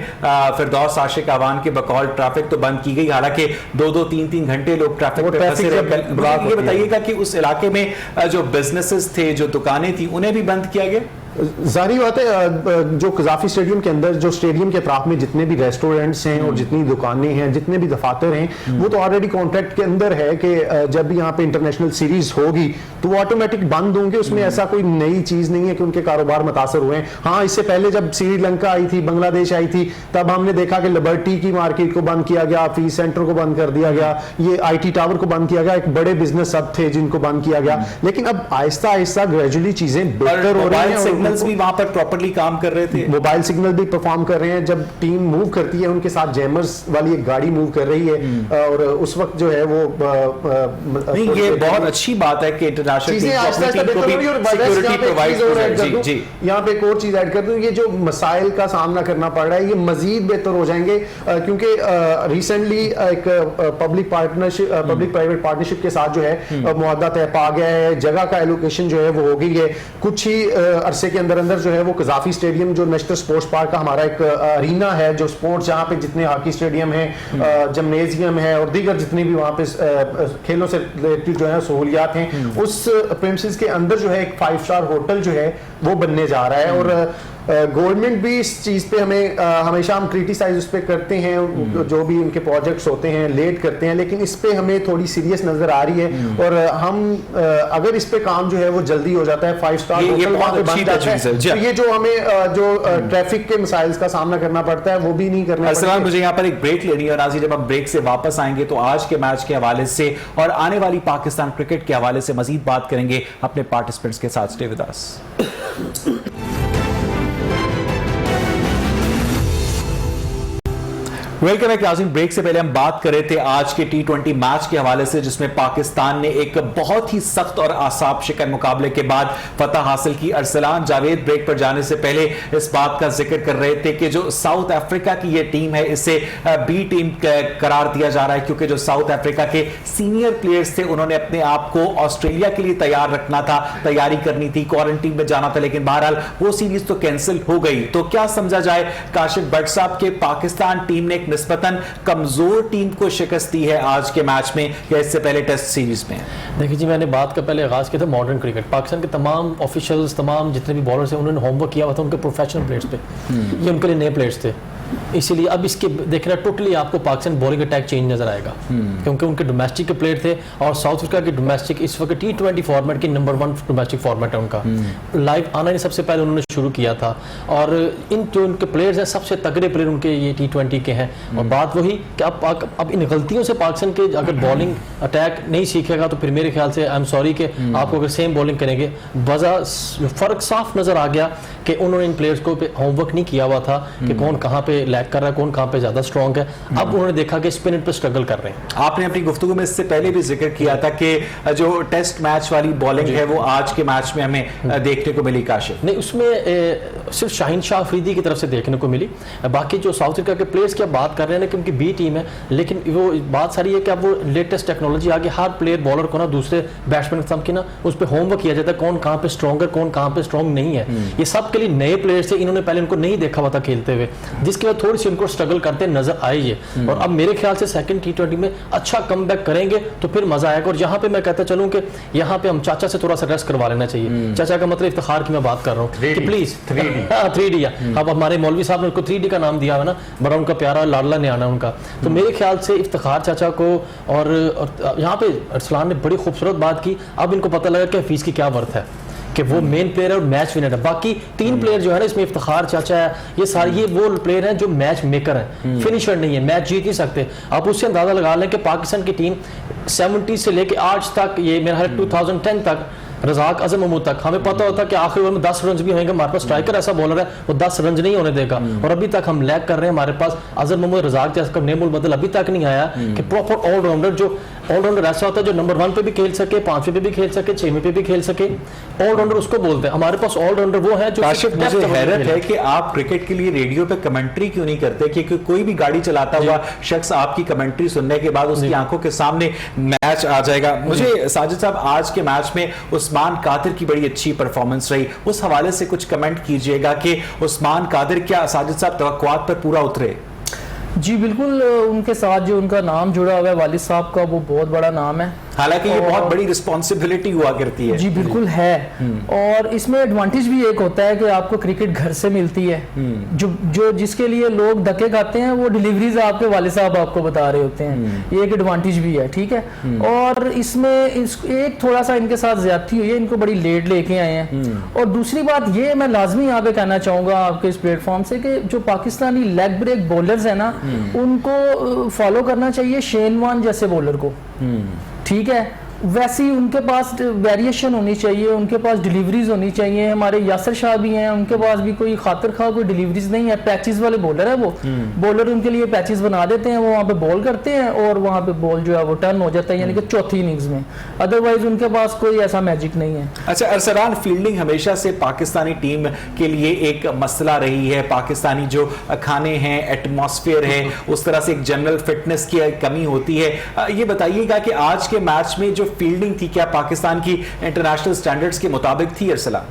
फिरदौस आशिक अवान के बकौल ट्रैफिक तो बंद की गई, हालांकि 2-2, 3-3 घंटे लोग ट्रैफिक पे फंसे रहे। ये बताइएगा कि उस इलाके में जो बिजनेसेस थे, जो दुकानें थी, उन्हें भी बंद किया गया। जाहिर बात है जो कजाफी स्टेडियम के अंदर, जो स्टेडियम के अतराफ में जितने भी रेस्टोरेंट्स हैं और जितनी दुकानें हैं, जितने भी दफातर हैं, वो तो ऑलरेडी कॉन्ट्रैक्ट के अंदर है कि जब भी यहाँ पे इंटरनेशनल सीरीज होगी तो वो ऑटोमेटिक बंद होंगे। उसमें ऐसा कोई नई चीज नहीं है कि उनके कारोबार मुतासर हुए हैं। हाँ, इससे पहले जब श्रीलंका आई थी, बांग्लादेश आई थी, तब हमने देखा कि लिबर्टी की मार्केट को बंद किया गया, फीस सेंटर को बंद कर दिया गया, ये IT टावर को बंद किया गया, एक बड़े बिजनेस सब थे जिनको बंद किया गया। लेकिन अब आहिस्ता आहिस्ता ग्रेजुअली चीजें बेहतर हो रही हैं। सिग्नल्स भी वहां पर प्रॉपर्ली काम कर रहे थे, मोबाइल सिग्नल भी परफॉर्म कर रहे हैं। जब टीम मूव करती है उनके साथ जैमर्स वाली एक गाड़ी मूव कर रही है और उस वक्त जो है वो नहीं, ये बहुत अच्छी बात है कि इंटरनेशनल टीम को अपनी टीम को भी सिक्योरिटी प्रोवाइड कर रही है। जी, यहाँ पे एक और चीज ऐड कर दूं, ये जो मसाइल का सामना करना पड़ रहा है ये मजीद बेहतर हो जाएंगे क्योंकि रिसेंटली एक पब्लिक प्राइवेट पार्टनरशिप के साथ जो है मुआहदा तय पा गया है, जगह का एलोकेशन जो है वो हो गई है। कुछ ही अरसे के अंदर अंदर जो है वो कजाफी स्टेडियम जो नेशनल स्पोर्ट्स पार्क का हमारा एक अरीना है, जो स्पोर्ट्स जहाँ पे जितने हॉकी स्टेडियम है, जिम्नेजियम है और दीगर जितनी भी वहाँ पे खेलों से रिलेटेड जो है सहूलियात हैं, उस प्रेमिसेस के अंदर जो है एक 5 स्टार होटल जो है वो बनने जा रहा है। और गवर्नमेंट भी इस चीज़ पे हमें हमेशा हम क्रिटिसाइज उस पे करते हैं, जो भी उनके प्रोजेक्ट्स होते हैं लेट करते हैं, लेकिन इस पे हमें थोड़ी सीरियस नजर आ रही है। और हम अगर इस पे काम जो है वो जल्दी हो जाता है, 5 स्टार होटल वहाँ पे बन जाता है, तो ये जो हमें जो ट्रैफिक के मसाइल का सामना करना पड़ता है वो भी नहीं करना पड़ता। मुझे यहाँ पर एक ब्रेक लेनी है और आज जब हम ब्रेक से वापस आएंगे तो आज के मैच के हवाले से और आने वाली पाकिस्तान क्रिकेट के हवाले से मजीद बात करेंगे अपने पार्टिसिपेंट्स के साथ। Stay with us. वेलकम है नाज़रीन। ब्रेक से पहले हम बात कर रहे थे आज के T20 मैच के हवाले से, जिसमें पाकिस्तान ने एक बहुत ही सख्त और आसाब शिकन मुकाबले के बाद फतह हासिल की। अरसलान जावेद ब्रेक पर जाने से पहले इस बात का जिक्र कर रहे थे कि जो साउथ अफ्रीका की ये टीम है इसे बी टीम करार दिया जा रहा है, क्योंकि जो साउथ अफ्रीका के सीनियर प्लेयर्स थे उन्होंने अपने आप को ऑस्ट्रेलिया के लिए तैयार रखना था, तैयारी करनी थी, क्वारंटीन में जाना था, लेकिन बहरहाल वो सीरीज तो कैंसिल हो गई। तो क्या समझा जाए काशिफ भट्ट साहब के पाकिस्तान टीम ने एक निस्बतन कमजोर टीम को शिकस्त दी है आज के मैच में या इससे पहले टेस्ट सीरीज में? देखिए जी, मैंने बात का पहले आगाज किया था मॉडर्न क्रिकेट। पाकिस्तान के तमाम ऑफिशियल्स, तमाम जितने भी बॉलर्स हैं, उन्होंने होमवर्क किया हुआ था उनके प्रोफेशनल प्लेयर्स पे, ये उनके लिए नए प्लेयर्स थे। इसीलिए अब इसके देखना टोटली आपको पाकिस्तान बॉलिंग अटैक चेंज नजर आएगा, क्योंकि उनके डोमेस्टिक के प्लेयर थे और साउथ अफ्रीका के डोमेस्टिक इस वक्त T20 फॉर्मेट की नंबर 1 डोमेस्टिक फॉर्मेट है उनका। लाइव आना ही सबसे पहले उन्होंने शुरू किया था और इन जो उनके प्लेयर्स हैं सबसे तगड़े प्लेयर उनके ये T20 के हैं। और बात वही कि अब इन गलतियों से पाकिस्तान के अगर बॉलिंग अटैक नहीं सीखेगा तो फिर मेरे ख्याल से आई एम सॉरी कि आपको अगर सेम बॉलिंग करेंगे, फर्क साफ नजर आ गया कि उन्होंने इन प्लेयर्स को होमवर्क नहीं किया हुआ था कि कौन कहाँ पे लैग कर रहा है, कौन कहाँ पे ज्यादा स्ट्रॉन्ग है। अब उन्होंने देखा कि स्पिन पे स्ट्रगल कर रहे हैं। आपने अपनी गुफ्तगू में इससे पहले भी जिक्र किया था कि जो टेस्ट मैच वाली बॉलिंग है वो आज के मैच में हमें देखने को मिली। काशिफ नहीं, उसमें सिर्फ शाहीन शाह अफरीदी की तरफ से देखने को मिली। बाकी जो साउथ अफ्रीका के प्लेयर्स की बात कर रहे हैं ना कि उनकी बी टीम है, लेकिन वो बात सारी है कि अब वो लेटेस्ट टेक्नोलॉजी आगे हर प्लेयर बॉलर को ना दूसरे बैट्समैन के ना उस पर होमवर्क किया जाता है, कौन कहाँ पे स्ट्रॉन्ग है, कौन कहाँ पे स्ट्रॉन्ग नहीं है। ये सब के लिए नए प्लेयर्स थे, इन्होंने पहले उनको नहीं देखा हुआ था खेलते हुए, जिसके बाद थोड़ी सी उनको स्ट्रगल करते नजर आए ये। और अब मेरे ख्याल से सेकंड T20 में अच्छा कमबैक करेंगे तो फिर मजा आएगा। और यहाँ पे मैं कहता चलूं कि यहाँ पे हम चाचा से थोड़ा सा रेस्ट करवा लेना चाहिए। चाचा का मतलब इफ्तिखार की मैं बात कर रहा हूँ कि प्लीज 3D। अब हमारे मौलवी साहब ने उनको 3D का नाम दिया है ना, बड़ा उनका प्यारा लाडला ने आना उनका। तो मेरे ख्याल से इफ्तिखार चाचा को और यहाँ पे अरसलान ने बड़ी खूबसूरत बात की। अब इनको पता लगा कि हफीज की क्या वर्थ है, कि वो मेन प्लेयर है और मैच विनर है। बाकी 3 प्लेयर जो है ना, इसमें इफ्तिखार चाचा है, ये सारे ये वो प्लेयर हैं जो मैच मेकर हैं, फिनिशर नहीं है, मैच जीत नहीं सकते। आप उससे अंदाजा लगा लें कि पाकिस्तान की टीम 70 से लेके आज तक, ये मेरा ख्याल 2010 तक, रजाक अजम महमूद तक, हमें पता होता कि आखिरी ओवर में 10 रन भी होंगे, हमारे पास स्ट्राइकर ऐसा बॉलर है वो 10 रन नहीं होने देगा। और अभी तक हम लैग कर रहे हैं, हमारे पास अजम महमूद, रजाक जैसा नेमुल बदल अभी तक नहीं आया कि प्रॉपर ऑलराउंडर। जो ऑलराउंडर ऐसा होता है जो नंबर 1 पे भी खेल सके, 5वें पे भी खेल सके, 6वें पे भी खेल सके, ऑलराउंडर उसको बोलते हैं। हमारे पास ऑलराउंडर वो है जो। मुझे हैरत है कि आप क्रिकेट के लिए रेडियो पे कमेंट्री क्यों नहीं करते, क्योंकि कोई भी गाड़ी चलाता हुआ शख्स आपकी कमेंट्री सुनने के बाद उसकी आंखों के सामने मैच आ जाएगा। मुझे साजिद साहब आज के मैच में उस्मान कादिर की बड़ी अच्छी परफॉर्मेंस रही, उस हवाले से कुछ कमेंट कीजिएगा कि उस्मान कादिर क्या साजिद साहब तवक्कुआत पर पूरा उतरे? जी बिल्कुल, उनके साथ जो उनका नाम जुड़ा हुआ है वालिद साहब का, वो बहुत बड़ा नाम है, हालांकि ये बहुत बड़ी रिस्पॉन्सिबिलिटी हुआ करती है। जी बिल्कुल है। और इसमें एडवांटेज भी एक होता है कि आपको क्रिकेट घर से मिलती है। जो जिसके लिए लोग धक्के खाते हैं वो डिलीवरीज आपके वालिद साहब आपको बता रहे होते हैं, ये एक एडवांटेज भी है, ठीक है। और इसमें एक थोड़ा सा इनके साथ ज्यादती हुई है, इनको बड़ी लेट लेके आए हैं। और दूसरी बात ये मैं लाजमी यहाँ पे कहना चाहूंगा आपके इस प्लेटफॉर्म से कि जो पाकिस्तानी लेग ब्रेक बॉलर्स है ना, उनको फॉलो करना चाहिए शेन वॉर्न जैसे बॉलर को, ठीक है। वैसी उनके पास वेरिएशन होनी चाहिए, उनके पास डिलीवरीज होनी चाहिए। हमारे यासर शाह भी हैं, उनके पास भी कोई खातिर खा कोई डिलीवरीज नहीं है। पैचेस वाले बॉलर है वो, बॉलर उनके लिए पैचेस बना देते हैं, वो वहाँ पे बॉल करते हैं और वहाँ पे बॉल जो है वो टर्न हो जाता है, यानी कि चौथी इनिंग्स में। अदरवाइज उनके पास कोई ऐसा मैजिक नहीं है। अच्छा अरसलान, फील्डिंग हमेशा से पाकिस्तानी टीम के लिए एक मसला रही है। पाकिस्तानी जो खाने हैं, एटमॉस्फेयर है, उस तरह से एक जनरल फिटनेस की कमी होती है। ये बताइएगा कि आज के मैच में जो फील्डिंग थी, क्या पाकिस्तान की इंटरनेशनल स्टैंडर्ड्स के मुताबिक थी अरसलान?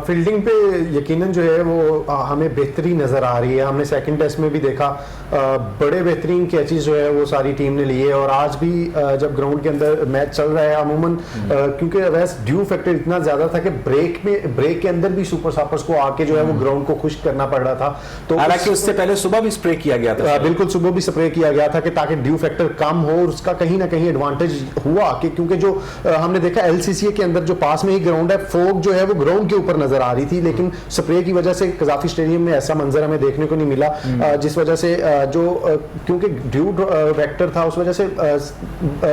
फील्डिंग पे यकीनन जो है वो हमें बेहतरी नज़र आ रही है। हमने सेकंड टेस्ट में भी देखा बड़े बेहतरीन कैचेस जो है वो सारी टीम ने लिए, और आज भी जब ग्राउंड के अंदर मैच चल रहा है अमूमन क्योंकि वैसे ड्यू फैक्टर इतना ज़्यादा था कि ब्रेक के अंदर भी सुपर सापर्स को आके जो है वो ग्राउंड को खुश्क करना पड़ रहा था। तो हालांकि उससे पहले सुबह भी स्प्रे किया गया था। बिल्कुल, सुबह भी स्प्रे किया गया था कि ताकि ड्यू फैक्टर कम हो, और उसका कहीं ना कहीं एडवांटेज हुआ कि क्योंकि जो हमने देखा LCCA के अंदर जो पास में ही ग्राउंड है, फोग जो है वो ग्राउंड के ऊपर नजर आ रही थी, लेकिन स्प्रे की वजह से कजाफी स्टेडियम में ऐसा मंजर हमें देखने को नहीं मिला, जिस वजह से जो क्योंकि ड्यू वेक्टर था उस वजह से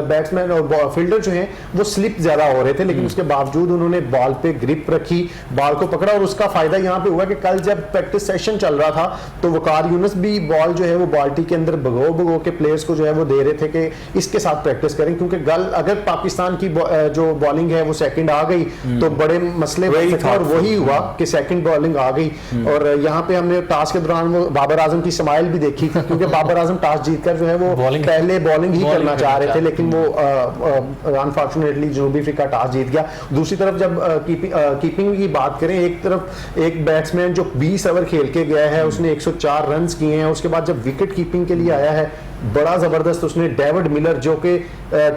बैट्समैन और फील्डर जो हैं वो स्लिप ज्यादा हो रहे थे, लेकिन उसके बावजूद उन्होंने बॉल पे ग्रिप रखी, बॉल को पकड़ा, और उसका फायदा यहाँ पे हुआ कि कल जब प्रैक्टिस सेशन चल रहा था तो वकार यूनुस भी बॉल जो है वो बाल्टी के अंदर भगो के प्लेयर्स को जो है वो दे रहे थे कि इसके साथ प्रैक्टिस करें, क्योंकि अगर पाकिस्तान की जो बॉलिंग है वो सेकंड आ गई तो बड़े मसले बन सकते हैं, और वही हुआ कि सेकंड बॉलिंग आ गई। और यहाँ पे हमने टॉस के दौरान वो बाबर आजम की स्माइल भी देखी थी, क्योंकि बाबर आजम टॉस जीतकर जो है वो पहले बॉलिंग ही करना चाह रहे थे, लेकिन वो अनफॉर्चुनेटली जनूबी अफ्रीका टॉस जीत गया। दूसरी तरफ जब कीपिंग की बात करें, एक तरफ एक बैट्समैन जो 20 ओवर खेल के गया है उसने 104 रन किए हैं, उसके बाद जब विकेट कीपिंग के लिए आया है बड़ा जबरदस्त उसने डेविड मिलर, जो कि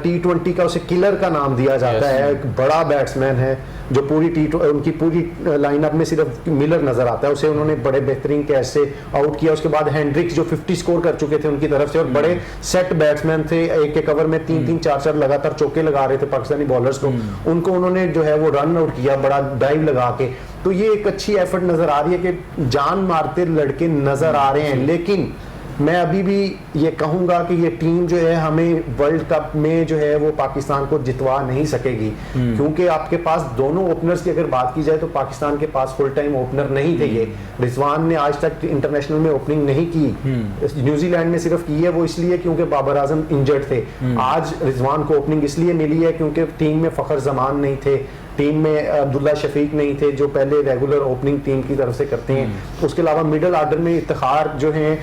T20 का उसे किलर का नाम दिया जाता है, एक बड़ा बैट्समैन है जो उनकी पूरी लाइनअप में सिर्फ मिलर नजर आता है, उसे उन्होंने बड़े बेहतरीन कैच से आउट किया। उसके बाद हेंड्रिक्स जो 50 स्कोर कर चुके थे उनकी तरफ से, और बड़े सेट बैट्समैन थे, एक एक ओवर में 3-3 4-4 लगातार चौके लगा रहे थे पाकिस्तानी बॉलर्स को, उनको उन्होंने जो है वो रन आउट किया बड़ा डाइव लगा के। तो ये एक अच्छी एफर्ट नजर आ रही है कि जान मारते लड़के नजर आ रहे हैं, लेकिन मैं अभी भी ये कहूंगा कि ये टीम जो है हमें वर्ल्ड कप में जो है वो पाकिस्तान को जितवा नहीं सकेगी, क्योंकि आपके पास दोनों ओपनर्स की अगर बात की जाए तो पाकिस्तान के पास फुल टाइम ओपनर नहीं थे। ये रिजवान ने आज तक इंटरनेशनल में ओपनिंग नहीं की, न्यूजीलैंड में सिर्फ की है, वो इसलिए क्योंकि बाबर आजम इंजर्ड थे। आज रिजवान को ओपनिंग इसलिए मिली है क्योंकि टीम में फखर जमान नहीं थे, टीम में अब्दुल्ला शफीक नहीं थे जो पहले रेगुलर ओपनिंग टीम की तरफ से करते हैं। उसके अलावा मिडिल आर्डर में इफ्तिखार जो हैं,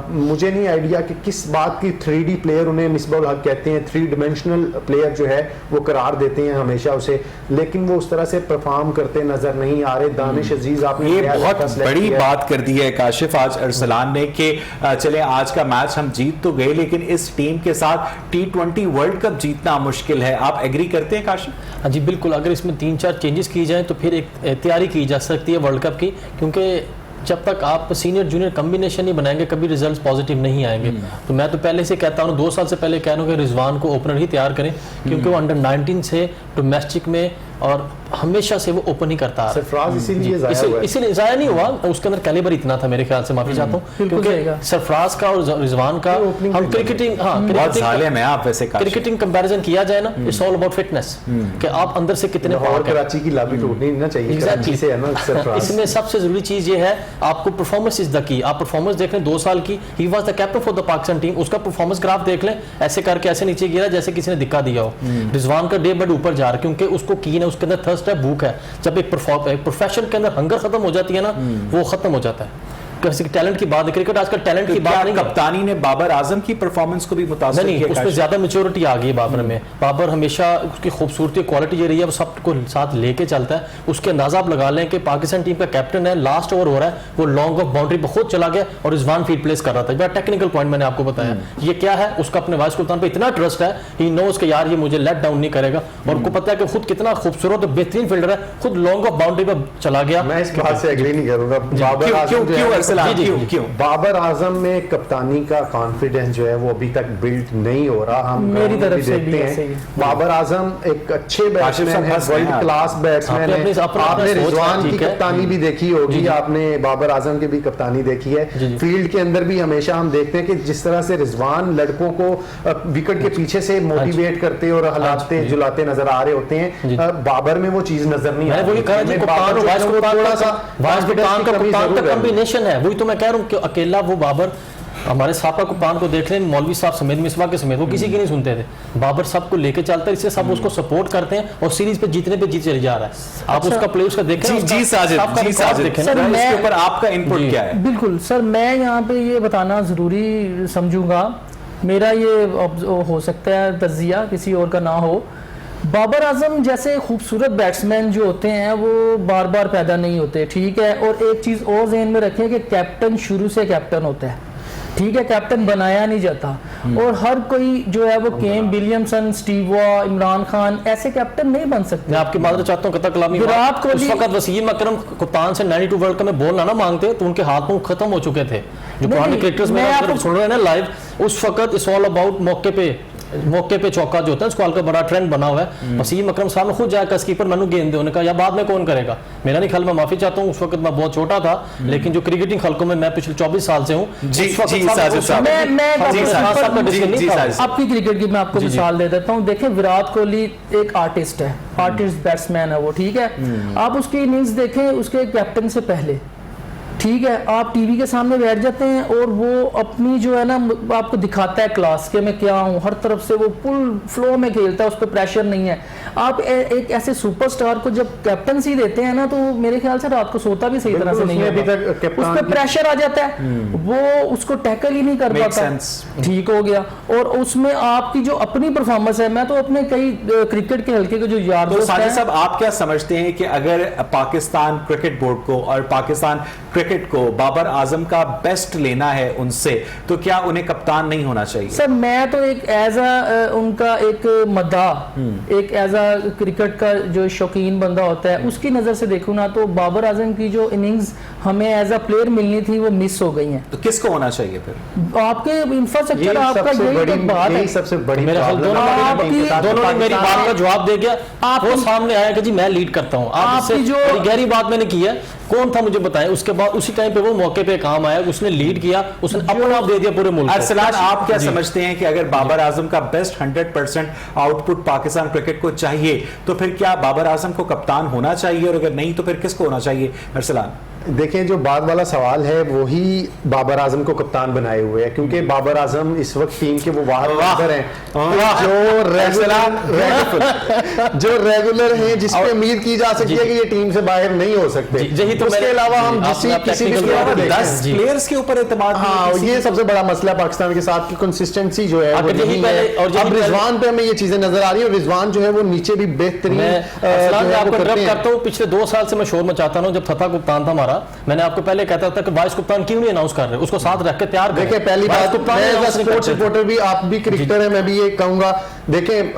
मुझे नहीं आइडिया कि किस बात की 3D प्लेयर उन्हें मिसबाउल हक कहते हैं, 3 डिमेंशनल प्लेयर जो है वो करार देते हैं हमेशा उसे, लेकिन वो उस तरह से परफॉर्म करते नजर नहीं आ रहे। दानिश अजीज आपने ये बहुत बड़ी बात कर दी है काशिफ आज अरसलान ने कि चले आज का मैच हम जीत तो गए, लेकिन इस टीम के साथ T20 वर्ल्ड कप जीतना मुश्किल है। आप एग्री करते हैं काशिफ? हाँ जी बिल्कुल, अगर इसमें 3-4 चेंजेस की जाएं तो फिर एक तैयारी की जा सकती है वर्ल्ड कप की, क्योंकि जब तक आप सीनियर जूनियर कॉम्बिनेशन नहीं बनाएंगे कभी रिजल्ट्स पॉजिटिव नहीं आएंगे। तो मैं तो पहले से कहता हूँ, 2 साल से पहले कह रहा हूँ कि रिजवान को ओपनर ही तैयार करें, क्योंकि वो अंडर 19 से डोमेस्टिक में और हमेशा से वो ओपन ही करता है। सरफराज इसीलिए जाया नहीं हुआ, उसके अंदर कैलिबर इतना था मेरे ख्याल से, माफी चाहता हूँ, क्योंकि सरफराज का और रिजवान का हम क्रिकेटिंग कंपैरिजन किया जाए ना, इट्स ऑल अबाउट फिटनेस, कि आप अंदर से कितने और कराची की लाभी टूटनी ना चाहिए कराची से है ना। इसमें सबसे जरूरी चीज ये है आपको परफॉर्मेंस इज द की। आप परफॉर्मेंस देख लें, 2 साल की he was the captain for the Pakistan team, उसका परफॉर्मेंस ग्राफ देख लें, ऐसे करके ऐसे नीचे गिरा जैसे किसी ने धक्का दिया हो। रिजवान का डे बड ऊपर जा रहा है, क्योंकि उसको कीन है, उसके अंदर थर्स्ट है, भूख है। जब एक प्रोफेशन के अंदर हंगर खत्म हो जाती है ना, वो खत्म हो जाता है। किसी टैलेंट की बात, क्रिकेट आजकल टैलेंट की बात नहीं। कप्तानी ने बाबर आजम की परफॉर्मेंस को भी मुतासिर नहीं, उसमें ज्यादा मैच्योरिटी आ गई बाबर में। बाबर हमेशा उसकी खूबसूरती क्वालिटी ये रही है, वो सबको साथ लेके चलता है। उसके अंदाजा आप लगा लें कि पाकिस्तान टीम का कैप्टन है, लास्ट ओवर हो रहा है, वो लॉन्ग ऑफ बाउंड्री पर खुद चला गया और रिजवान फील्ड प्लेस कर रहा था। बड़ा टेक्निकल पॉइंट मैंने आपको बताया। ये क्या है, उसका अपने वाइस कप्तान पे इतना ट्रस्ट है, ही नोज कि यार ये मुझे लेट डाउन नहीं करेगा, और उनको पता है कि खुद कितना खूबसूरत और बेहतरीन फील्डर है, खुद लॉन्ग ऑफ बाउंड्री पर चला गया। मैं इस बात से एग्री नहीं करूंगा। बाबर आजम में कप्तानी का कॉन्फिडेंस जो है वो अभी तक बिल्ड नहीं हो रहा। हम मेरी तरफ से देखते हैं बाबर आजम एक अच्छे बैट्समैन है, वर्ल्ड आप। क्लास बैट्समैन आपने है। अपनी आपने सोच है, रिजवान की ठीक है। कप्तानी भी देखी होगी, आपने बाबर आजम की भी कप्तानी देखी है। फील्ड के अंदर भी हमेशा हम देखते हैं कि जिस तरह से रिजवान लड़कों को विकेट के पीछे से मोटिवेट करते और हलाते जुलाते नजर आ रहे होते हैं, बाबर में वो चीज नजर नहीं मैंने वही कहा जी, हमें कप्तान बाबर और जो है वाइस वो कप्तान थोड़ा सा वाइस कप्तान का कमी कप्तान का जरूर है। कॉम्बिनेशन है। वही तो मैं कह रहा हूँ कि अकेला वो बाबर, हमारे साहब कप्तान को देख लें, मौलवी साहब समेत, मिसबा के समेत, वो किसी की नहीं सुनते थे। बाबर सबको लेके चलता है, इससे सब उसको सपोर्ट करते हैं और सीरीज पे जीतने पे जीत चली जा रहा है। आप उसका प्ले उसका देखें, जी साजिद, जी साजिद, देखें सर, इसके मैं- ऊपर आपका इनपुट क्या है? बिल्कुल सर, मैं यहाँ पे ये बताना ज़रूरी समझूंगा, मेरा ये हो सकता है तजिया किसी और का ना हो। बाबर आजम जैसे खूबसूरत बैट्समैन जो होते हैं वो बार बार पैदा नहीं होते, ठीक है। और एक चीज़ और जहन में रखें कि कैप्टन शुरू से कैप्टन होता है, ठीक है, कैप्टन बनाया नहीं जाता। और हर कोई जो है वो Kane Williamson, Steve Waugh, Imran Khan ऐसे कैप्टन नहीं बन सकते। मैं आपकी माजरत चाहता हूँ, कतई कलामी विराट कोहली- उस वक्त वसीम अकरम कप्तान से 92 वर्ल्ड कप में बॉल ना मांगते तो उनके हाथ मुंह खत्म हो चुके थे। जो पुराने क्रिकेटर्स में मैं अगर आपको- सुन रहे हैं ना लाइव, उस वक्त इट्स ऑल अबाउट मौके पे चौका जो होता है, उसको हल्का बड़ा ट्रेंड बना हुआ है। वसीम अकरम साहब ने खुद जाकर स्कीपर मैनू गेंद दे, उन्होंने कहा या बाद में कौन करेगा। मेरा नहीं ख्याल, मैं माफी चाहता हूँ, उस वक्त मैं बहुत छोटा था, लेकिन जो क्रिकेटिंग हल्कों में मैं पिछले 24 साल से हूँ, जी, उस वक्त जी, साहब- साजिद साहब। मैं जी, साहब का जी, डिसीजन जी, नहीं था। साजिद। आपकी क्रिकेट की मैं आपको मिसाल दे देता हूँ। देखें, विराट कोहली एक आर्टिस्ट है, आर्टिस्ट बैट्समैन है वो, ठीक है। आप उसकी इनिंग्स देखें उसके कैप्टन से पहले, ठीक है। आप टीवी के सामने बैठ जाते हैं और वो अपनी जो है ना आपको दिखाता है क्लास के मैं क्या हूँ, हर तरफ से वो फुल फ्लो में खेलता है, उस पर प्रेशर नहीं है। आप एक ऐसे सुपरस्टार को जब कैप्टनसी देते हैं ना, तो मेरे ख्याल से रात को सोता भी सही तरह से नहीं अभी होगा। तक कप्तान उस पर प्रेशर आ जाता है, वो उसको टैकल ही नहीं कर Makes पाता, sense. ठीक हो गया। और उसमें आपकी जो अपनी परफॉर्मेंस है, मैं तो अपने कई क्रिकेट के हल्के के जो यार तो दोस्त साजिद हैं, साहब, आप क्या समझते हैं कि अगर पाकिस्तान क्रिकेट बोर्ड को और पाकिस्तान क्रिकेट को बाबर आजम का बेस्ट लेना है उनसे, तो क्या उन्हें कप्तान नहीं होना चाहिए? सर मैं तो एक एज उनका एक मद्दाह, एक एज क्रिकेट का जो शौकीन बंदा होता है उसकी नज़र से देखूँ ना, तो बाबर आजम की जो इनिंग्स हमें एज अ प्लेयर मिलनी थी वो मिस हो गई हैं। तो किसको होना चाहिए फिर? आपके इंफ्रास्ट्रक्चर यही आपका सबसे यही बड़ी तो बात है। यही सबसे बड़ी मेरे ख्याल प्रॉब्लम है। दोनों ने मेरी बात का जवाब दे दिया। वो सामने आया कि जी मैं लीड करता हूँ। आप आपकी इससे जो- बड़ी गहरी बात मैंने की है, कौन था मुझे बताएं। उसके बाद उसी टाइम पे वो मौके पे काम आया, उसने लीड किया, उसने अपना आप दे दिया पूरे मुल्क को। अरसलान, आप क्या समझते हैं कि अगर बाबर आजम का बेस्ट 100% आउटपुट पाकिस्तान क्रिकेट को चाहिए, तो फिर क्या बाबर आजम को कप्तान होना चाहिए, और अगर नहीं तो फिर किसको होना चाहिए? अरसलान, देखें, जो बाद वाला सवाल है वही बाबर आजम को कप्तान बनाए हुए है, क्योंकि बाबर आजम इस वक्त टीम के वो वाहद मेंबर हैं जो रेगुलर हैं, जिस पे उम्मीद की जा सकती है कि ये टीम से बाहर नहीं हो सकते। यही तो उसके मैंने- अलावा हम आपने आप किसी भी technical प्लेयर को बात देखें। 10 जी। प्लेयर्स के ऊपर एतमाद नहीं है हाँ, किसी ये की। सबसे बड़ा मसला पाकिस्तान के साथ की कंसिस्टेंसी जो है वो अगर यही नहीं पहले- है। और यही अब पहले- रिजवान पे हमें ये चीजें नजर आ रही है, और रिजवान जो है वो नीचे भी बेहतरीन मैं अरसलान, मैं आपको करते इंटरप्ट हैं। करता हूँ। पिछले 2 साल से मैं शोर मचाता हूँ, जब थथा कप्तान था हमारा, मैंने आपको पहले कहता था कि वाइस कप्तान क्यों नहीं अनाउंस कर रहे, उसको साथ रख के तैयार करें। देखिए, पहली वाइस बात, कप्तान मैं announce नहीं स्पोर्ट्स करते थे। रिपोर्टर भी, आप भी क्रिकेटर है, मैं भी ये कहूंगा। देखें,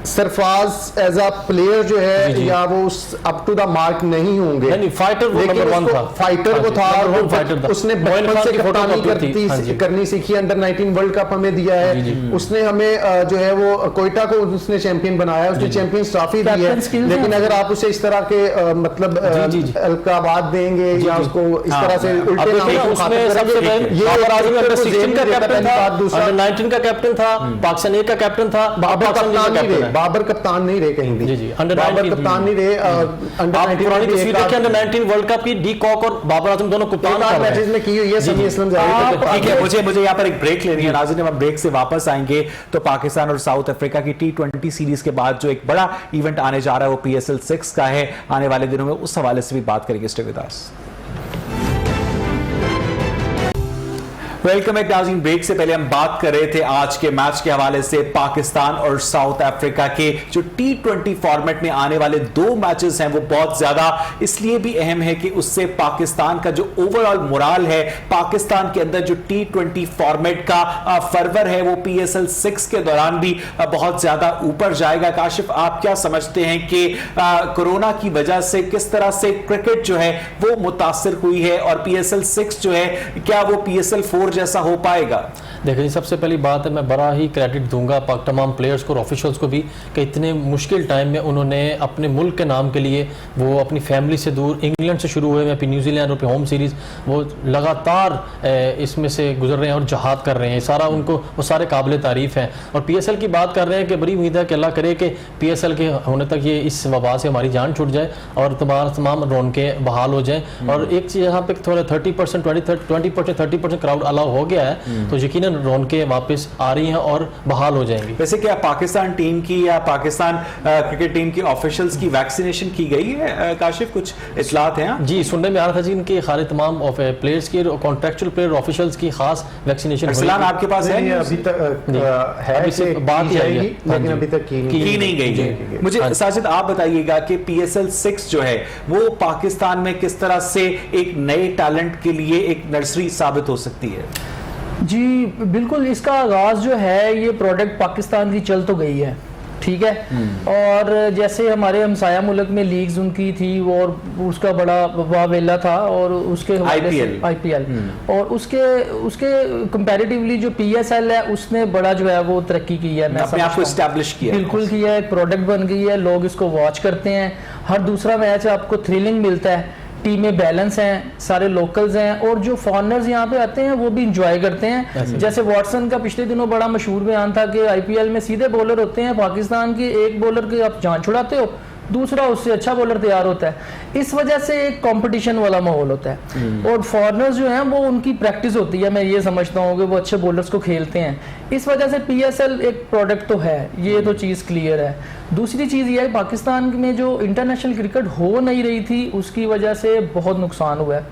सरफराज एज अ प्लेयर जो है जी। या वो अप टू द मार्क नहीं होंगे, नहीं, फाइटर वो लेकिन नंबर 1 उसको था। फाइटर हाँ वो जी, था, और नंबर वो 1 फाइटर था। उसने मोइन बचपन खान से की फोटो कप्तानी कॉपी थी। हाँ जी। करनी सीखी। अंडर 19 वर्ल्ड कप हमें दिया है, उसने हमें जो है वो कोयटा को उसने चैंपियन बनाया, उसने चैंपियंस ट्रॉफी दी है। Captain skills लेकिन हैं। अगर आप उसे इस तरह के मतलब जी, जी। अलकाबाद देंगे या उसको इस तरह से अब उल्टे देखिए नाम ना, उसमें सबसे पहले बाबर आजम अंडर 16 का कैप्टन था, अंडर 19 का कैप्टन था, पाकिस्तान ए का कैप्टन था, बाबर पाकिस्तान कप्तान नहीं कैप्टन रहे, है। बाबर कप्तान नहीं रहे कहीं भी। जी, जी, अंडर बाबर 19 कप्तान नहीं रहे। अंडर आप 19 पुरानी में भी तस्वीर एक देखिए, अंडर 19 वर्ल्ड कप की डी कॉक और बाबर आजम दोनों कप्तान आध कर रहे मैचेस हैं। में की हुई है। जी, समी जी। असलम जाहिर है। ठीक है, मुझे यहाँ पर एक ब्रेक लेनी है नाज़रीन। हम ब्रेक से वापस आएंगे तो पाकिस्तान और साउथ अफ्रीका की T20 सीरीज के बाद जो एक बड़ा इवेंट आने जा रहा है वो PSL 6 का है आने वाले दिनों में, उस हवाले से भी बात करेंगे। Stay with us. Welcome back नाज़रीन। ब्रेक से पहले हम बात कर रहे थे आज के मैच के हवाले से पाकिस्तान और साउथ अफ्रीका के जो T20 फॉर्मेट में आने वाले 2 मैचेस हैं वो बहुत ज्यादा इसलिए भी अहम है कि उससे पाकिस्तान का जो ओवरऑल मोराल है, पाकिस्तान के अंदर जो T20 फॉर्मेट का फर्वर है वो PSL 6 के दौरान भी बहुत ज्यादा ऊपर जाएगा। काशिफ, आप क्या समझते हैं कि कोरोना की वजह से किस तरह से क्रिकेट जो है वो मुतासिर हुई है, और PSL 6 जो है क्या वो PSL 4 कुछ ऐसा हो पाएगा? देखिए जी, सबसे पहली बात है, मैं बड़ा ही क्रेडिट दूंगा तमाम प्लेयर्स को और ऑफिशियल्स को भी कि इतने मुश्किल टाइम में उन्होंने अपने मुल्क के नाम के लिए, वो अपनी फैमिली से दूर, इंग्लैंड से शुरू हुए में फिर न्यूजीलैंड और फिर होम सीरीज़, वो लगातार इसमें से गुजर रहे हैं और जहाद कर रहे हैं। सारा उनको वो सारे काबिल तारीफ़ हैं। और PSL की बात कर रहे हैं कि बड़ी उम्मीद है कि अल्लाह करे कि PSL के होने तक ये इस वबा से हमारी जान छूट जाए और तमाम रौनकें बहाल हो जाएँ। और एक चीज़ यहाँ पे थोड़ा 30% 30% क्राउड अलाउ हो गया है, तो यकीनन रौनकें वापस आ रही हैं और बहाल हो जाएंगी। वैसे क्या पाकिस्तान टीम की या पाकिस्तान क्रिकेट टीम की ऑफिशियल्स की वैक्सीनेशन की गई है? काशिफ, कुछ इत्तलात हैं? जी, सुनने में आ रहा था जी, इनके खाली तमाम प्लेयर्स की, कॉन्ट्रैक्चुअल प्लेयर ऑफिशियल्स की खास वैक्सीनेशन अरसलान आपके पास है? अभी तक है अभी से बात ही आई है, लेकिन अभी तक की नहीं गई। मुझे साजिद आप बताइएगा कि PSL 6 जो है वो पाकिस्तान में किस तरह से एक नए टैलेंट के लिए एक नर्सरी साबित हो सकती है? जी बिल्कुल, इसका आगाज जो है ये प्रोडक्ट पाकिस्तान की चल तो गई है, ठीक है। और जैसे हमारे हमसाया मुल्क में लीग्स उनकी थी और उसका बड़ा वावेला था, और उसके IPL और उसके कंपैरेटिवली जो PSL है उसने बड़ा जो है वो तरक्की की है, अपने आप को एस्टैब्लिश किया, बिल्कुल किया है, एक प्रोडक्ट बन गई है, लोग इसको वॉच करते हैं, हर दूसरा मैच आपको थ्रिलिंग मिलता है, टीमें बैलेंस हैं, सारे लोकल्स हैं, और जो फॉरनर्स यहाँ पे आते हैं वो भी इंजॉय करते हैं। जैसे वॉटसन का पिछले दिनों बड़ा मशहूर बयान था कि IPL में सीधे बॉलर होते हैं पाकिस्तान के, एक बॉलर की आप जान छुड़ाते हो, दूसरा उससे अच्छा बॉलर तैयार होता है। इस वजह से एक कंपटीशन वाला माहौल होता है, और फॉरनर्स जो हैं वो उनकी प्रैक्टिस होती है, मैं ये समझता हूँ कि वो अच्छे बॉलर्स को खेलते हैं। इस वजह से PSL एक प्रोडक्ट तो है, ये तो चीज़ क्लियर है। दूसरी चीज़ ये है, पाकिस्तान में जो इंटरनेशनल क्रिकेट हो नहीं रही थी उसकी वजह से बहुत नुकसान हुआ है,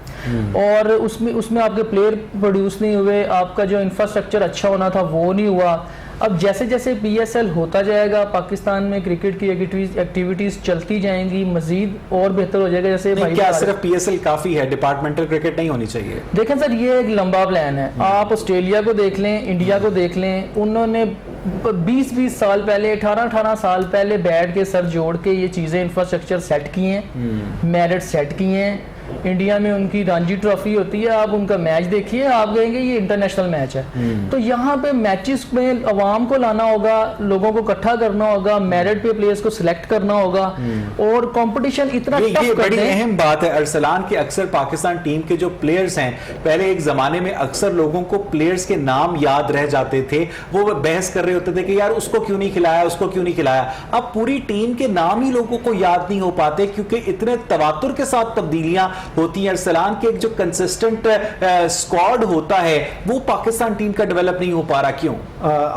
और उसमें आपके प्लेयर प्रोड्यूस नहीं हुए, आपका जो इंफ्रास्ट्रक्चर अच्छा होना था वो नहीं हुआ। अब जैसे जैसे PSL होता जाएगा, पाकिस्तान में क्रिकेट की एक्टिविटीज चलती जाएंगी, मजीद और बेहतर हो जाएगा। जैसे क्या सिर्फ PSL काफी है, डिपार्टमेंटल क्रिकेट नहीं होनी चाहिए? देखें सर, ये एक लंबा प्लान है। आप ऑस्ट्रेलिया को देख लें, इंडिया को देख लें, उन्होंने 20-20 साल पहले, 18-18 साल पहले बैठ के सर जोड़ के ये चीज़ें इंफ्रास्ट्रक्चर सेट किए हैं, मेरिट सेट किए हैं। इंडिया में उनकी रणजी ट्रॉफी होती है, आप उनका मैच देखिए, आप कहेंगे ये इंटरनेशनल मैच है। तो यहाँ पे मैचेस में अवाम को लाना होगा, लोगों को इकट्ठा करना होगा, मेरिट पे प्लेयर्स को सिलेक्ट करना होगा, और कंपटीशन इतना टफ ये बड़ी करते हैं। अहम बात है अरसलान के, अक्सर पाकिस्तान टीम के जो प्लेयर्स हैं, पहले एक जमाने में अक्सर लोगों को प्लेयर्स के नाम याद रह जाते थे, वो बहस कर रहे होते थे कि यार उसको क्यों नहीं खिलाया, उसको क्यों नहीं खिलाया। अब पूरी टीम के नाम ही लोगों को याद नहीं हो पाते, क्योंकि इतने तवातुर के साथ तब्दीलियां होती हैं। अरसलान के एक जो कंसिस्टेंट स्क्वाड होता है वो पाकिस्तान टीम का डेवलप नहीं हो पा रहा, क्यों?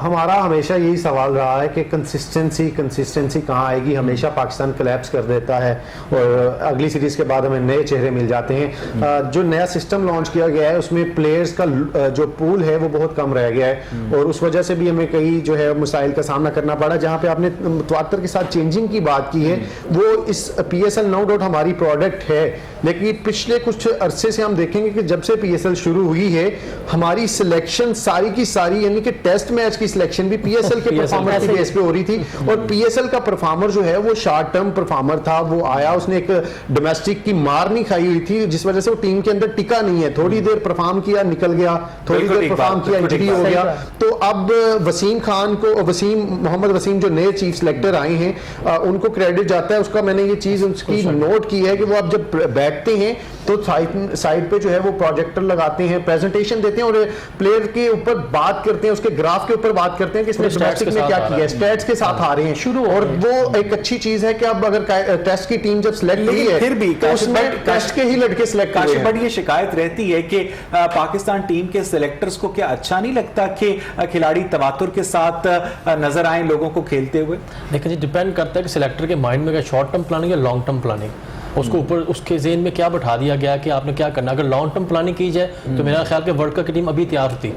हमारा हमेशा यही सवाल रहा है कि कंसिस्टेंसी कहाँ आएगी। हमेशा पाकिस्तान कोलैप्स कर देता है और अगली सीरीज के बाद हमें नए चेहरे मिल जाते हैं। जो नया सिस्टम लॉन्च किया गया है उसमें प्लेयर्स का जो पूल है वो बहुत कम रह गया है, और उस वजह से भी हमें कई जो है मसाइल का सामना करना पड़ा। जहाँ पे आपने तवातर के साथ चेंजिंग की बात की है, वो इस PSL नो डाउट हमारी प्रोडक्ट है, लेकिन पिछले कुछ अरसे से हम देखेंगे कि जब से PSL शुरू हुई है, हमारी सिलेक्शन सारी की सारी, यानी कि टेस्ट मैच की सिलेक्शन भी PSL के परफॉर्मर की बेस पे हो रही थी। और PSL का परफॉर्मर जो है वो शॉर्ट टर्म परफॉर्मर था, वो आया, उसने एक डोमेस्टिक की मार नहीं खाई हुई थी, जिस वजह से वो टीम के अंदर टिका नहीं है। थोड़ी देर परफॉर्म किया, निकल गया, थोड़ी देर परफॉर्म किया, इंजरी हो गया। तो अब मोहम्मद वसीम जो नए चीफ सिलेक्टर आए हैं, उनको क्रेडिट जाता है उसका। मैंने ये चीज उसकी नोट की है कि वो अब जब बैठते हैं तो साइड पे जो है वो प्रोजेक्टर लगाते हैं, प्रेजेंटेशन देते हैं और प्लेयर के ऊपर बात करते हैं, उसके ग्राफ के ऊपर बात करते हैं कि इसने डोमेस्टिक में क्या किया, स्टैट्स के साथ आ रहे हैं शुरू। और वो एक अच्छी चीज है कि अब अगर टेस्ट की टीम जब सिलेक्ट हुई है, फिर भी तो उसमें टेस्ट के ही लड़के सिलेक्ट हुए हैं। बड़ी ये शिकायत रहती है कि पाकिस्तान टीम के सिलेक्टर्स को क्या अच्छा नहीं लगता कि खिलाड़ी तवातुर के साथ नजर आए लोगों को खेलते हुए? देखिए जी, डिपेंड करता है कि सिलेक्टर के माइंड में क्या शॉर्ट टर्म प्लानिंग या लॉन्ग टर्म प्लानिंग, उसको ऊपर उसके ज़हन में क्या बैठा दिया गया कि आपने क्या करना। अगर लॉन्ग टर्म प्लानिंग की जाए तो मेरा ख्याल कि वर्ल्ड कप की टीम अभी तैयार होती,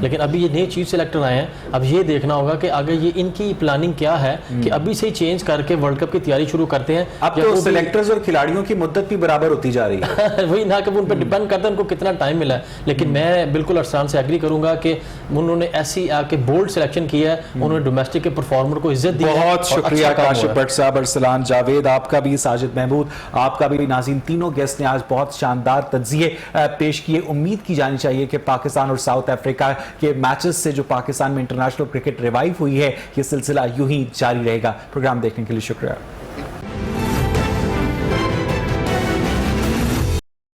लेकिन अभी ये नए चीफ सिलेक्टर आए हैं, अब ये देखना होगा कि आगे ये इनकी प्लानिंग क्या है कि अभी से ही चेंज करके वर्ल्ड कप की तैयारी शुरू करते हैं। अब तो सिलेक्टर्स और खिलाड़ियों की मुद्दत भी बराबर होती जा रही है। वही ना कि उन पर डिपेंड करता है उनको कितना टाइम मिला है। लेकिन मैं बिल्कुल अरसलान से एग्री करूंगा कि उन्होंने ऐसी आके बोल्ड सिलेक्शन किया है, उन्होंने डोमेस्टिक के परफॉर्मर को इज्जत दी है। बहुत शुक्रिया काशिफ भट्ट साहब, अरसलान जावेद, आपका भी, साजिद महमूद आपका भी नाज़रीन, तीनों गेस्ट ने आज बहुत शानदार तज्जिए पेश किए। उम्मीद की जानी चाहिए कि पाकिस्तान और साउथ अफ्रीका के मैचेस से जो पाकिस्तान में इंटरनेशनल क्रिकेट रिवाइव हुई है, ये सिलसिला यूं ही जारी रहेगा। प्रोग्राम देखने के लिए शुक्रिया।